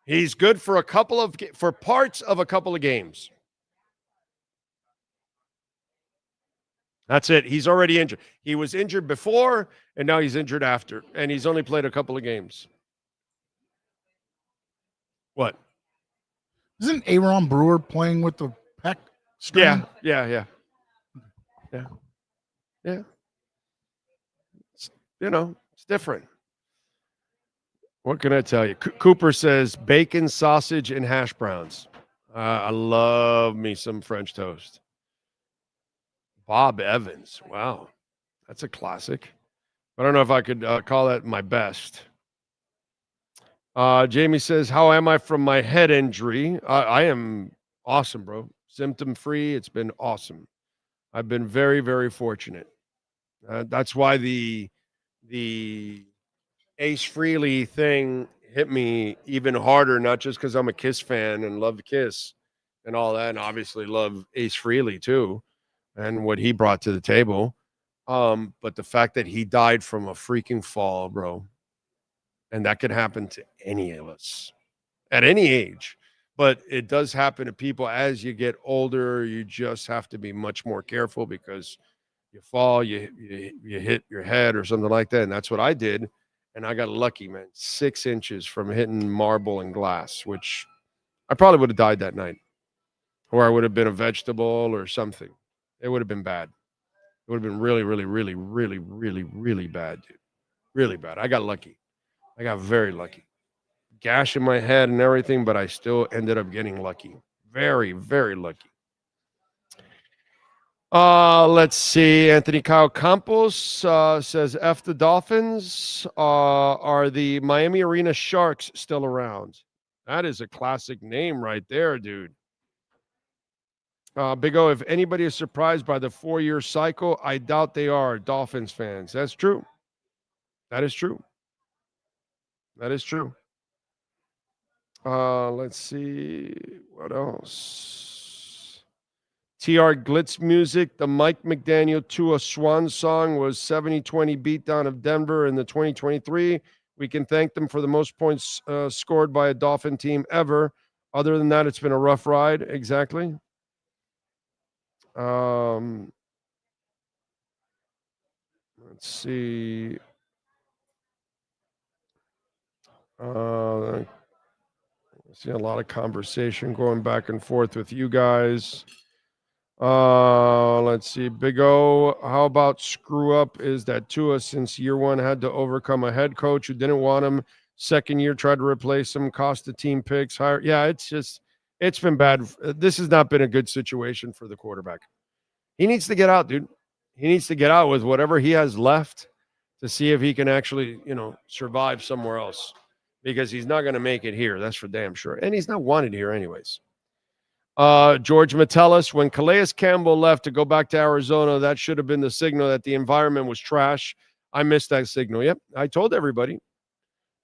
He's good for parts of a couple of games. That's it. He's already injured. He was injured before, and now he's injured after. And he's only played a couple of games. What? Isn't Aaron Brewer playing with the pec strain? Yeah. It's different. What can I tell you? Cooper says bacon, sausage, and hash browns. I love me some French toast. Bob Evans. Wow. That's a classic. I don't know if I could call that my best. Jamie says, how am I from my head injury? I am awesome, bro. Symptom-free. It's been awesome. I've been very, very fortunate. That's why the Ace Frehley thing hit me even harder, not just because I'm a Kiss fan and love Kiss and all that, and obviously love Ace Frehley too. And what he brought to the table. But the fact that he died from a freaking fall, bro. And that could happen to any of us at any age. But it does happen to people as you get older. You just have to be much more careful because you fall, you hit your head or something like that. And that's what I did. And I got lucky, man. 6 inches from hitting marble and glass, which I probably would have died that night. Or I would have been a vegetable or something. It would have been bad. It would have been really, really, really, really, really, really bad, dude. Really bad. I got lucky. I got very lucky. Gash in my head and everything, but I still ended up getting lucky. Very, very lucky. Let's see. Anthony Kyle Campos says, F the Dolphins. Are the Miami Arena Sharks still around? That is a classic name right there, dude. Big O, if anybody is surprised by the 4-year cycle, I doubt they are Dolphins fans. That's true. That is true. That is true. Let's see. What else? TR Glitz Music, the Mike McDaniel Tua Swan song was 70-20 beatdown of Denver in the 2023. We can thank them for the most points scored by a Dolphin team ever. Other than that, it's been a rough ride. Exactly. Let's see. I see a lot of conversation going back and forth with you guys. Let's see. Big O, how about screw up is that Tua, since year one, had to overcome a head coach who didn't want him. Second year, tried to replace him, cost the team picks. Higher. Yeah, it's been bad. This has not been a good situation for the quarterback. He needs to get out, dude. He needs to get out with whatever he has left to see if he can actually, survive somewhere else, because he's not going to make it here. That's for damn sure. And he's not wanted here anyways. George Metellus, when Calais Campbell left to go back to Arizona, that should have been the signal that the environment was trash. I missed that signal. Yep, I told everybody.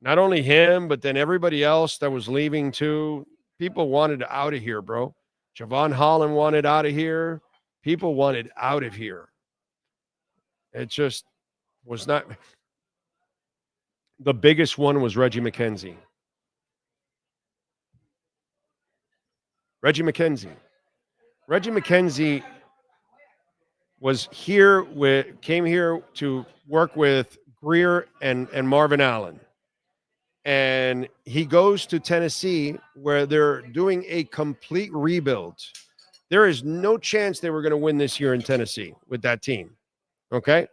Not only him, but then everybody else that was leaving too. People wanted out of here, bro. Javon Holland wanted out of here. People wanted out of here. It just was not. The biggest one was Reggie McKenzie. Reggie McKenzie came here to work with Greer and Marvin Allen. And he goes to Tennessee where they're doing a complete rebuild. There is no chance they were going to win this year in Tennessee with that team. Okay?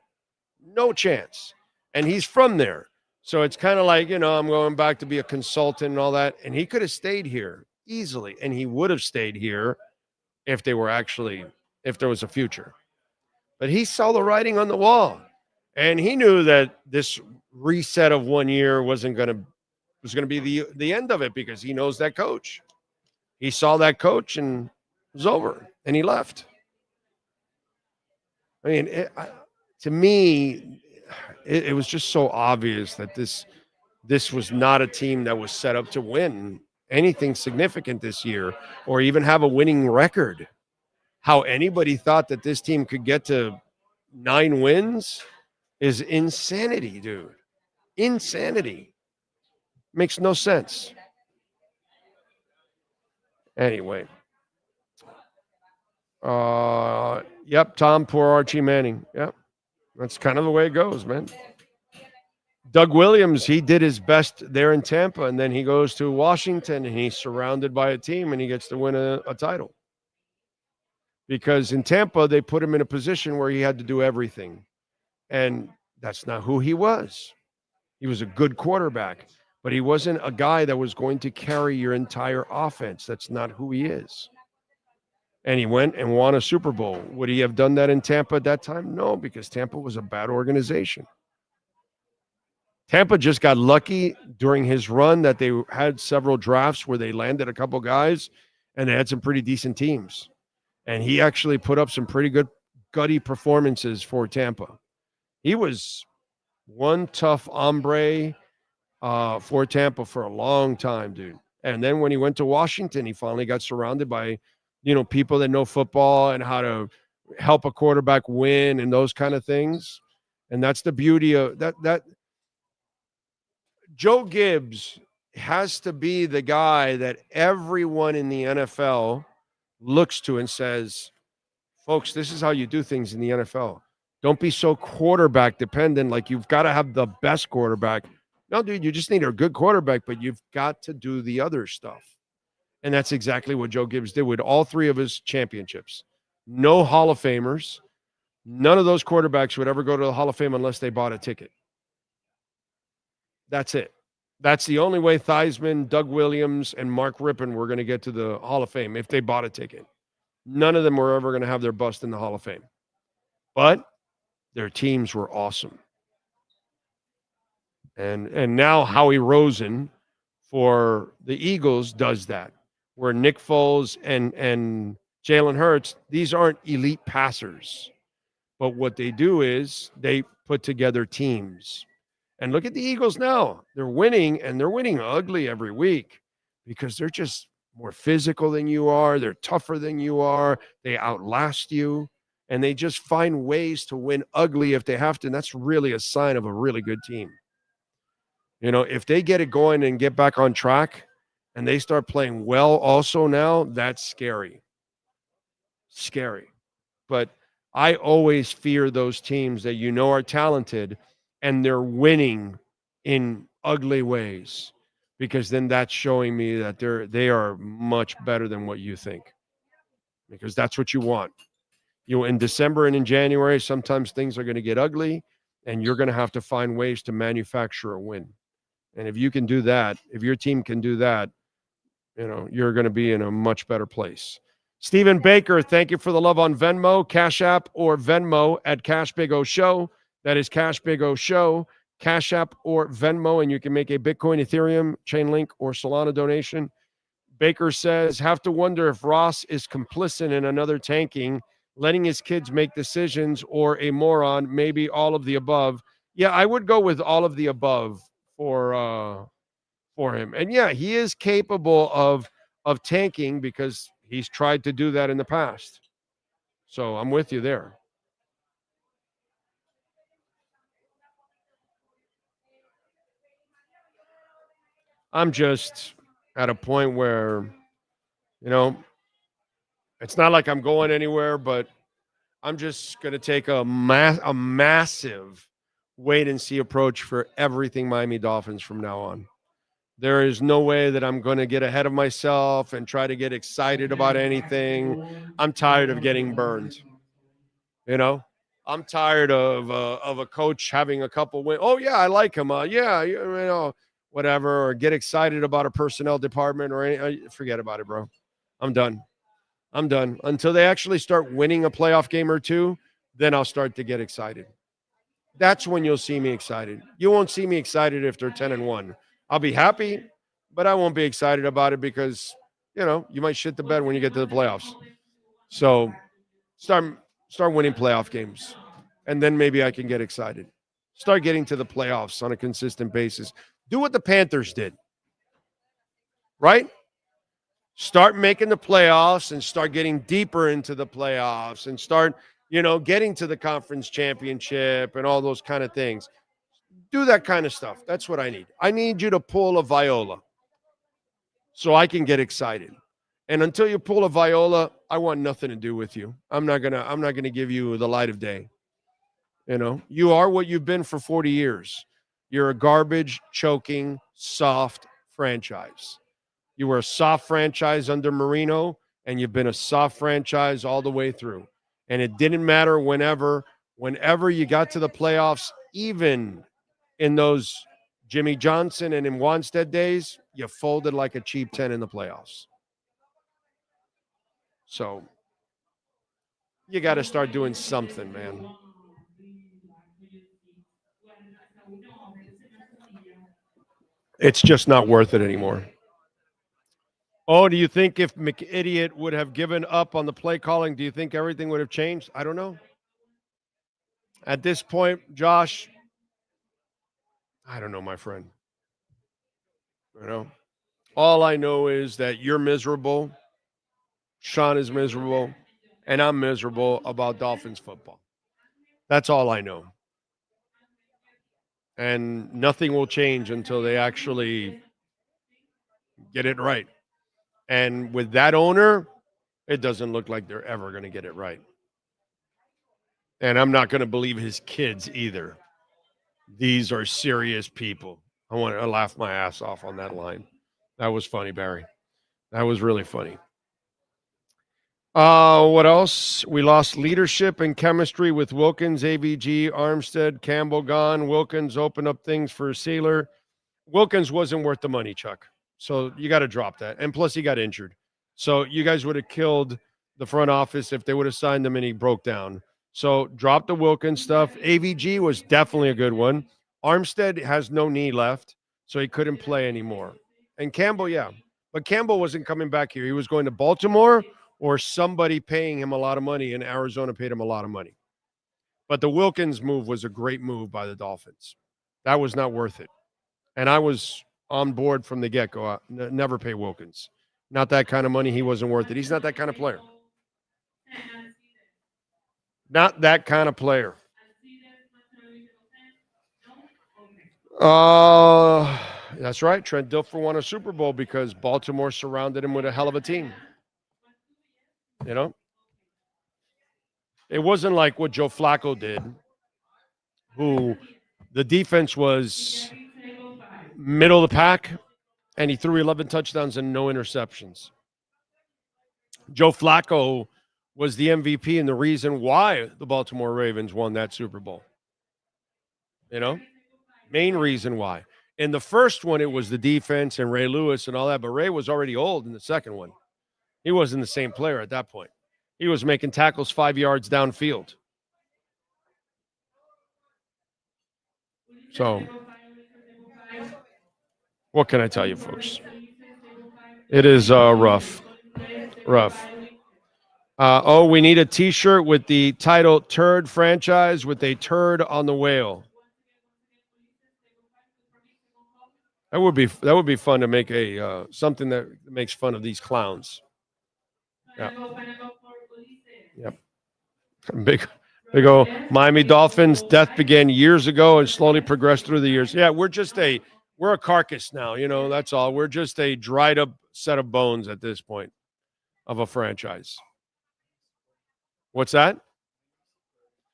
No chance. And he's from there. So it's kind of like, I'm going back to be a consultant and all that. And he could have stayed here easily, and he would have stayed here if there was a future. But he saw the writing on the wall, and he knew that this reset of 1 year was going to be the end of it, because he knows that coach. He saw that coach, and it was over, and he left. I mean, to me, it was just so obvious that this was not a team that was set up to win anything significant this year, or even have a winning record. How anybody thought that this team could get to 9 wins is insanity, dude. Insanity. Makes no sense. Anyway. Yep, Tom, poor Archie Manning. Yep. That's kind of the way it goes, man. Doug Williams, he did his best there in Tampa, and then he goes to Washington, and he's surrounded by a team, and he gets to win a title. Because in Tampa, they put him in a position where he had to do everything. And that's not who he was. He was a good quarterback, but he wasn't a guy that was going to carry your entire offense. That's not who he is. And he went and won a Super Bowl. Would he have done that in Tampa at that time? No, because Tampa was a bad organization. Tampa just got lucky during his run that they had several drafts where they landed a couple guys, and they had some pretty decent teams. And he actually put up some pretty good gutty performances for Tampa. He was one tough hombre for Tampa for a long time, dude. And then when he went to Washington, he finally got surrounded by, people that know football and how to help a quarterback win and those kind of things. And that's the beauty of that. Joe Gibbs has to be the guy that everyone in the NFL looks to and says, folks, this is how you do things in the NFL. Don't be so quarterback dependent, like you've got to have the best quarterback. No, dude, you just need a good quarterback, but you've got to do the other stuff. And that's exactly what Joe Gibbs did with all 3 of his championships. No Hall of Famers. None of those quarterbacks would ever go to the Hall of Fame unless they bought a ticket. That's it. That's the only way Theismann, Doug Williams, and Mark Rippon were going to get to the Hall of Fame, if they bought a ticket. None of them were ever going to have their bust in the Hall of Fame. But their teams were awesome. And now Howie Rosen for the Eagles does that, where Nick Foles and Jalen Hurts, these aren't elite passers. But what they do is they put together teams. And look at the Eagles now. They're winning, and they're winning ugly every week because they're just more physical than you are. They're tougher than you are. They outlast you, and they just find ways to win ugly if they have to. And that's really a sign of a really good team. If they get it going and get back on track and they start playing well also now, that's scary. Scary. But I always fear those teams that are talented and they're winning in ugly ways, because then that's showing me that they are much better than what you think, because that's what you want. In December and in January, sometimes things are going to get ugly, and you're going to have to find ways to manufacture a win. And if you can do that, if your team can do that, you're going to be in a much better place. Stephen Baker, thank you for the love on Venmo, Cash App, or Venmo at Cash Big O Show. That is Cash Big O Show, Cash App or Venmo, and you can make a Bitcoin, Ethereum, Chainlink, or Solana donation. Baker says, have to wonder if Ross is complicit in another tanking, letting his kids make decisions, or a moron, maybe all of the above. Yeah, I would go with all of the above for him. And yeah, he is capable of tanking because he's tried to do that in the past. So I'm with you there. I'm just at a point where, it's not like I'm going anywhere, but I'm just going to take a massive wait and see approach for everything Miami Dolphins from now on. There is no way that I'm going to get ahead of myself and try to get excited about anything. I'm tired of getting burned. I'm tired of a coach having a couple wins. Oh yeah, I like him. Whatever, or get excited about a personnel department or any, forget about it, bro. I'm done. Until they actually start winning a playoff game or two, then I'll start to get excited. That's when you'll see me excited. You won't see me excited if they're 10-1. I'll be happy, but I won't be excited about it because, you might shit the bed when you get to the playoffs. So start winning playoff games, and then maybe I can get excited. Start getting to the playoffs on a consistent basis. Do what the Panthers did, right? Start making the playoffs and start getting deeper into the playoffs and start, getting to the conference championship and all those kind of things. Do that kind of stuff. That's what I need. I need you to pull a Viola so I can get excited. And until you pull a Viola, I want nothing to do with you. I'm not gonna give you the light of day. You are what you've been for 40 years. You're a garbage, choking, soft franchise. You were a soft franchise under Marino, and you've been a soft franchise all the way through. And it didn't matter whenever you got to the playoffs, even in those Jimmy Johnson and in Wanstead days, you folded like a cheap 10 in the playoffs. So you got to start doing something, man. It's just not worth it anymore. Oh, do you think if McIdiot would have given up on the play calling, do you think everything would have changed? I don't know. At this point, Josh, I don't know, my friend. All I know is that you're miserable, Sean is miserable, and I'm miserable about Dolphins football. That's all I know. And nothing will change until they actually get it right. And with that owner, it doesn't look like they're ever going to get it right. And I'm not going to believe his kids either. These are serious people. I want to laugh my ass off on that line. That was funny, Barry. That was really funny. What else? We lost leadership and chemistry with Wilkins, AVG, Armstead, Campbell gone. Wilkins opened up things for Sealer. Wilkins wasn't worth the money, Chuck. So you got to drop that. And plus, he got injured. So you guys would have killed the front office if they would have signed him and he broke down. So drop the Wilkins stuff. AVG was definitely a good one. Armstead has no knee left, so he couldn't play anymore. And Campbell, yeah. But Campbell wasn't coming back here. He was going to Baltimore or somebody paying him a lot of money, and Arizona paid him a lot of money. But the Wilkins move was a great move by the Dolphins. That was not worth it. And I was on board from the get-go. Never pay Wilkins. Not that kind of money. He wasn't worth it. He's not that kind of player. Not that kind of player. That's right. Trent Dilfer won a Super Bowl because Baltimore surrounded him with a hell of a team. It wasn't like what Joe Flacco did, who the defense was middle of the pack, and he threw 11 touchdowns and no interceptions. Joe Flacco was the MVP and the reason why the Baltimore Ravens won that Super Bowl. You know, main reason why. In the first one, it was the defense and Ray Lewis and all that, but Ray was already old in the second one. He wasn't the same player at that point. He was making tackles 5 yards downfield. So, what can I tell you, folks? It is rough. We need a T-shirt with the title "Turd Franchise" with a turd on the whale. That would be fun to make a something that makes fun of these clowns. Yeah. Yep. Big old Miami Dolphins. Death began years ago and slowly progressed through the years. Yeah, we're a carcass now. You know, that's all. We're just a dried up set of bones at this point of a franchise. What's that?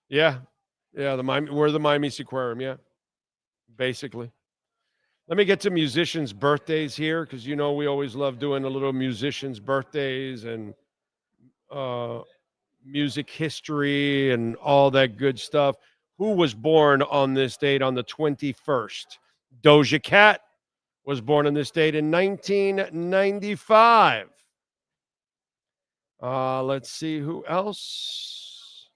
Yeah. We're the Miami Sequarium. Yeah, basically. Let me get to musicians' birthdays here because, you know, we always love doing a little musicians' birthdays and music history and all that good stuff. Who was born on this date on the 21st? Doja Cat was born on this date in 1995. Let's see who else.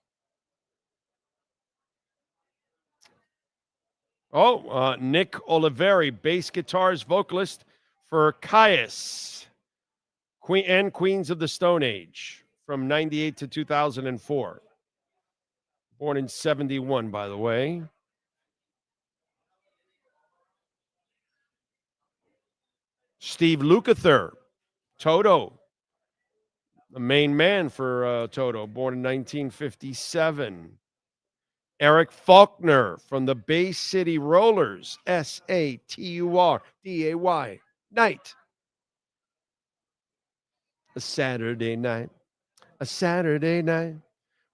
Nick Oliveri, bass guitarist, vocalist for Caius, Queens of the Stone Age from 98 to 2004. Born in 71, by the way. Steve Lukather, Toto, the main man for Toto, born in 1957. Eric Faulkner from the Bay City Rollers, Saturday, night. A Saturday night.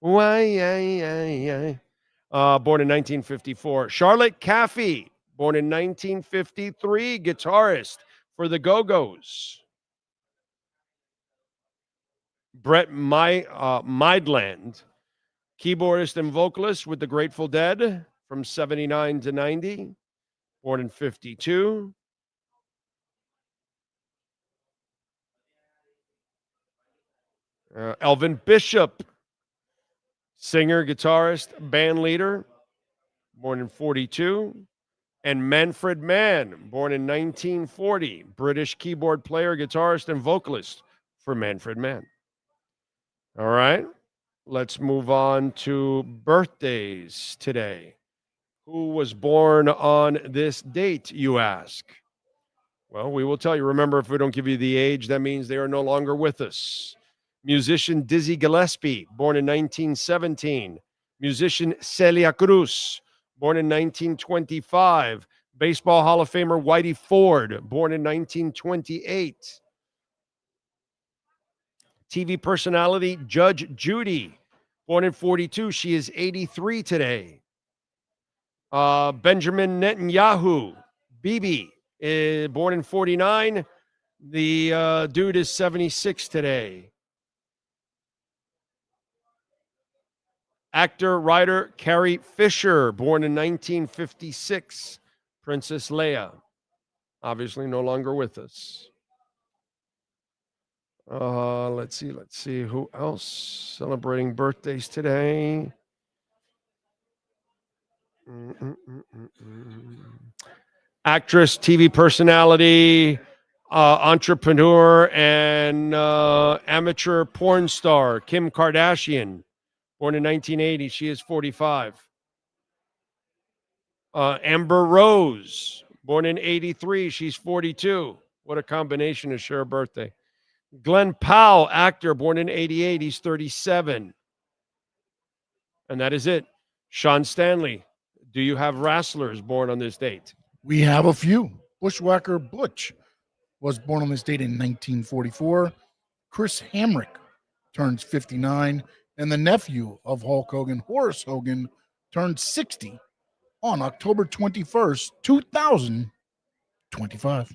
Why? Born in 1954. Charlotte Caffey, born in 1953, guitarist for the Go-Go's. Brett Meidland, keyboardist and vocalist with the Grateful Dead from 79 to 90, born in 52. Elvin Bishop, singer, guitarist, band leader, born in 42. And Manfred Mann, born in 1940, British keyboard player, guitarist, and vocalist for Manfred Mann. All right. Let's move on to birthdays today. Who was born on this date, you ask? Well, we will tell you. Remember, if we don't give you the age, that means they are no longer with us. Musician Dizzy Gillespie, born in 1917. Musician Celia Cruz, born in 1925. Baseball Hall of Famer Whitey Ford, born in 1928. TV personality Judge Judy, born in 42. She is 83 today. Benjamin Netanyahu, Bibi, born in 49. The dude is 76 today. Actor, writer Carrie Fisher, born in 1956. Princess Leia, obviously no longer with us. Let's see who else celebrating birthdays today. Actress, TV personality, entrepreneur, and amateur porn star Kim Kardashian, born in 1980. She is 45. Amber Rose, born in 83. She's 42. What a combination to share a birthday. Glenn Powell, actor, born in 88. He's 37. And that is it. Sean Stanley, do you have wrestlers born on this date? We have a few. Bushwhacker Butch was born on this date in 1944. Chris Hamrick turns 59. And the nephew of Hulk Hogan, Horace Hogan, turned 60 on October 21st, 2025.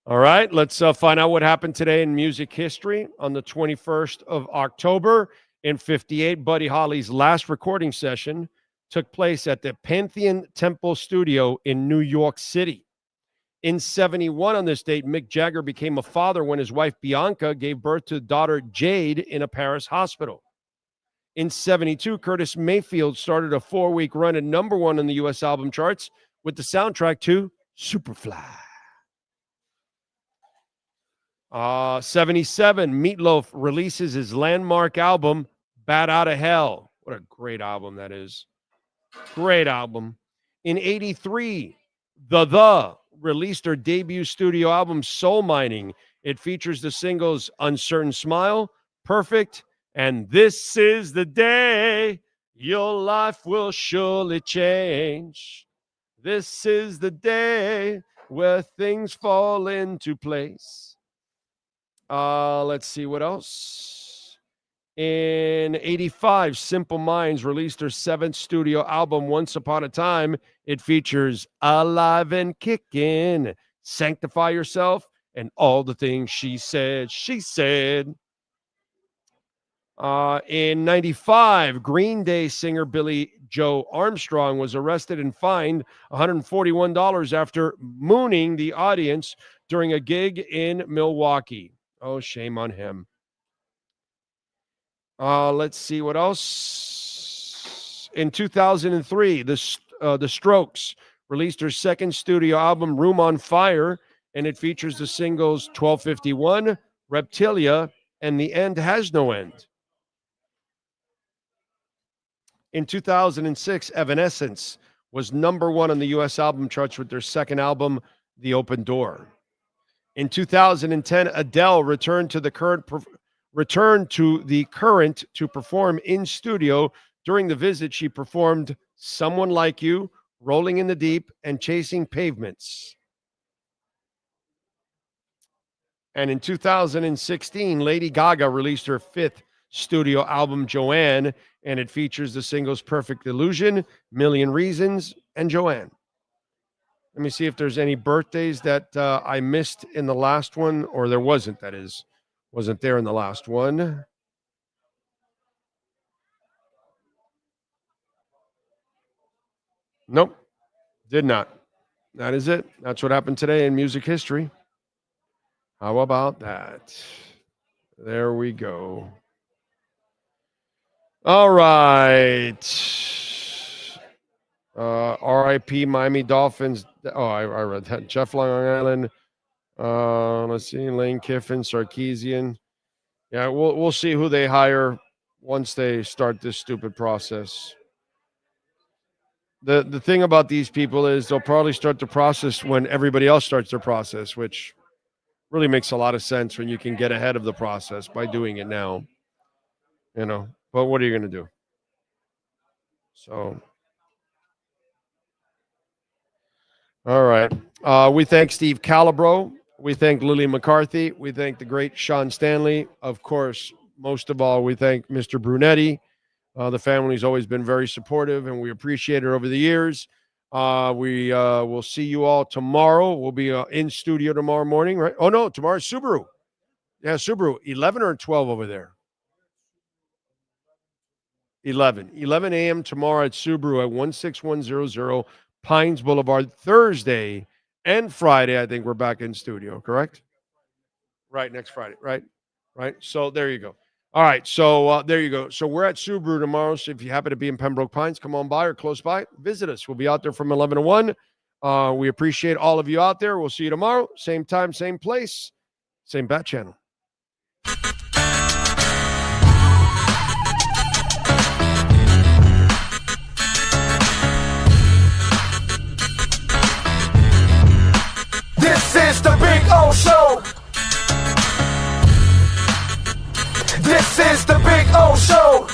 All right, let's find out what happened today in music history. On the 21st of October in 58, Buddy Holly's last recording session took place at the Pantheon Temple Studio in New York City. In 71, on this date, Mick Jagger became a father when his wife Bianca gave birth to daughter Jade in a Paris hospital. In 72, Curtis Mayfield started a 4-week run at #1 on the U.S. album charts with the soundtrack to Superfly. 77, Meatloaf releases his landmark album, Bat Out of Hell. What a great album that is. Great album. In 83, The released their debut studio album, Soul Mining. It features the singles Uncertain Smile, Perfect, and This Is the Day Your Life Will Surely Change. This is the day where things fall into place. Let's see what else. In 85, Simple Minds released their 7th studio album, Once Upon a Time. It features Alive and Kickin', Sanctify Yourself, and All the Things She Said. In 95, Green Day singer Billy Joe Armstrong was arrested and fined $141 after mooning the audience during a gig in Milwaukee. Oh, shame on him. Let's see what else. In 2003, the Strokes released their 2nd studio album, Room on Fire, and it features the singles 1251, Reptilia, and The End Has No End. In 2006, Evanescence was #1 on the U.S. album charts with their 2nd album, The Open Door. In 2010, Adele returned to the current to perform in studio. During the visit, she performed Someone Like You, Rolling in the Deep, and Chasing Pavements. And in 2016, Lady Gaga released her 5th studio album, Joanne, and it features the singles Perfect Illusion, Million Reasons, and Joanne. Let me see if there's any birthdays that I missed in the last one, or there wasn't, that is. Wasn't there in the last one. Nope, did not. That is it. That's what happened today in music history. How about that? There we go. All right. R.I.P. Miami Dolphins. Oh, I read that. Jeff Long Island. Let's see. Lane Kiffin, Sarkisian. Yeah, we'll see who they hire once they start this stupid process. The thing about these people is they'll probably start the process when everybody else starts their process, which really makes a lot of sense when you can get ahead of the process by doing it now. You know, but what are you going to do? So, all right. We thank Steve Calabro. We thank Lily McCarthy. We thank the great Sean Stanley. Of course, most of all, we thank Mr. Brunetti. The family's always been very supportive, and we appreciate it over the years. We will see you all tomorrow. We'll be in studio tomorrow morning, right? Oh, no, tomorrow's Subaru. Yeah, Subaru. 11 or 12 over there? 11 a.m. tomorrow at Subaru at 16100 Pines Boulevard. Thursday and Friday, I think we're back in studio, correct? Right, next Friday, right? So there you go. All right, so there you go. So we're at Subaru tomorrow. So if you happen to be in Pembroke Pines, come on by or close by, visit us. We'll be out there from 11 to 1. We appreciate all of you out there. We'll see you tomorrow. Same time, same place, same bat channel. This is the Big O Show. This is the Big O Show.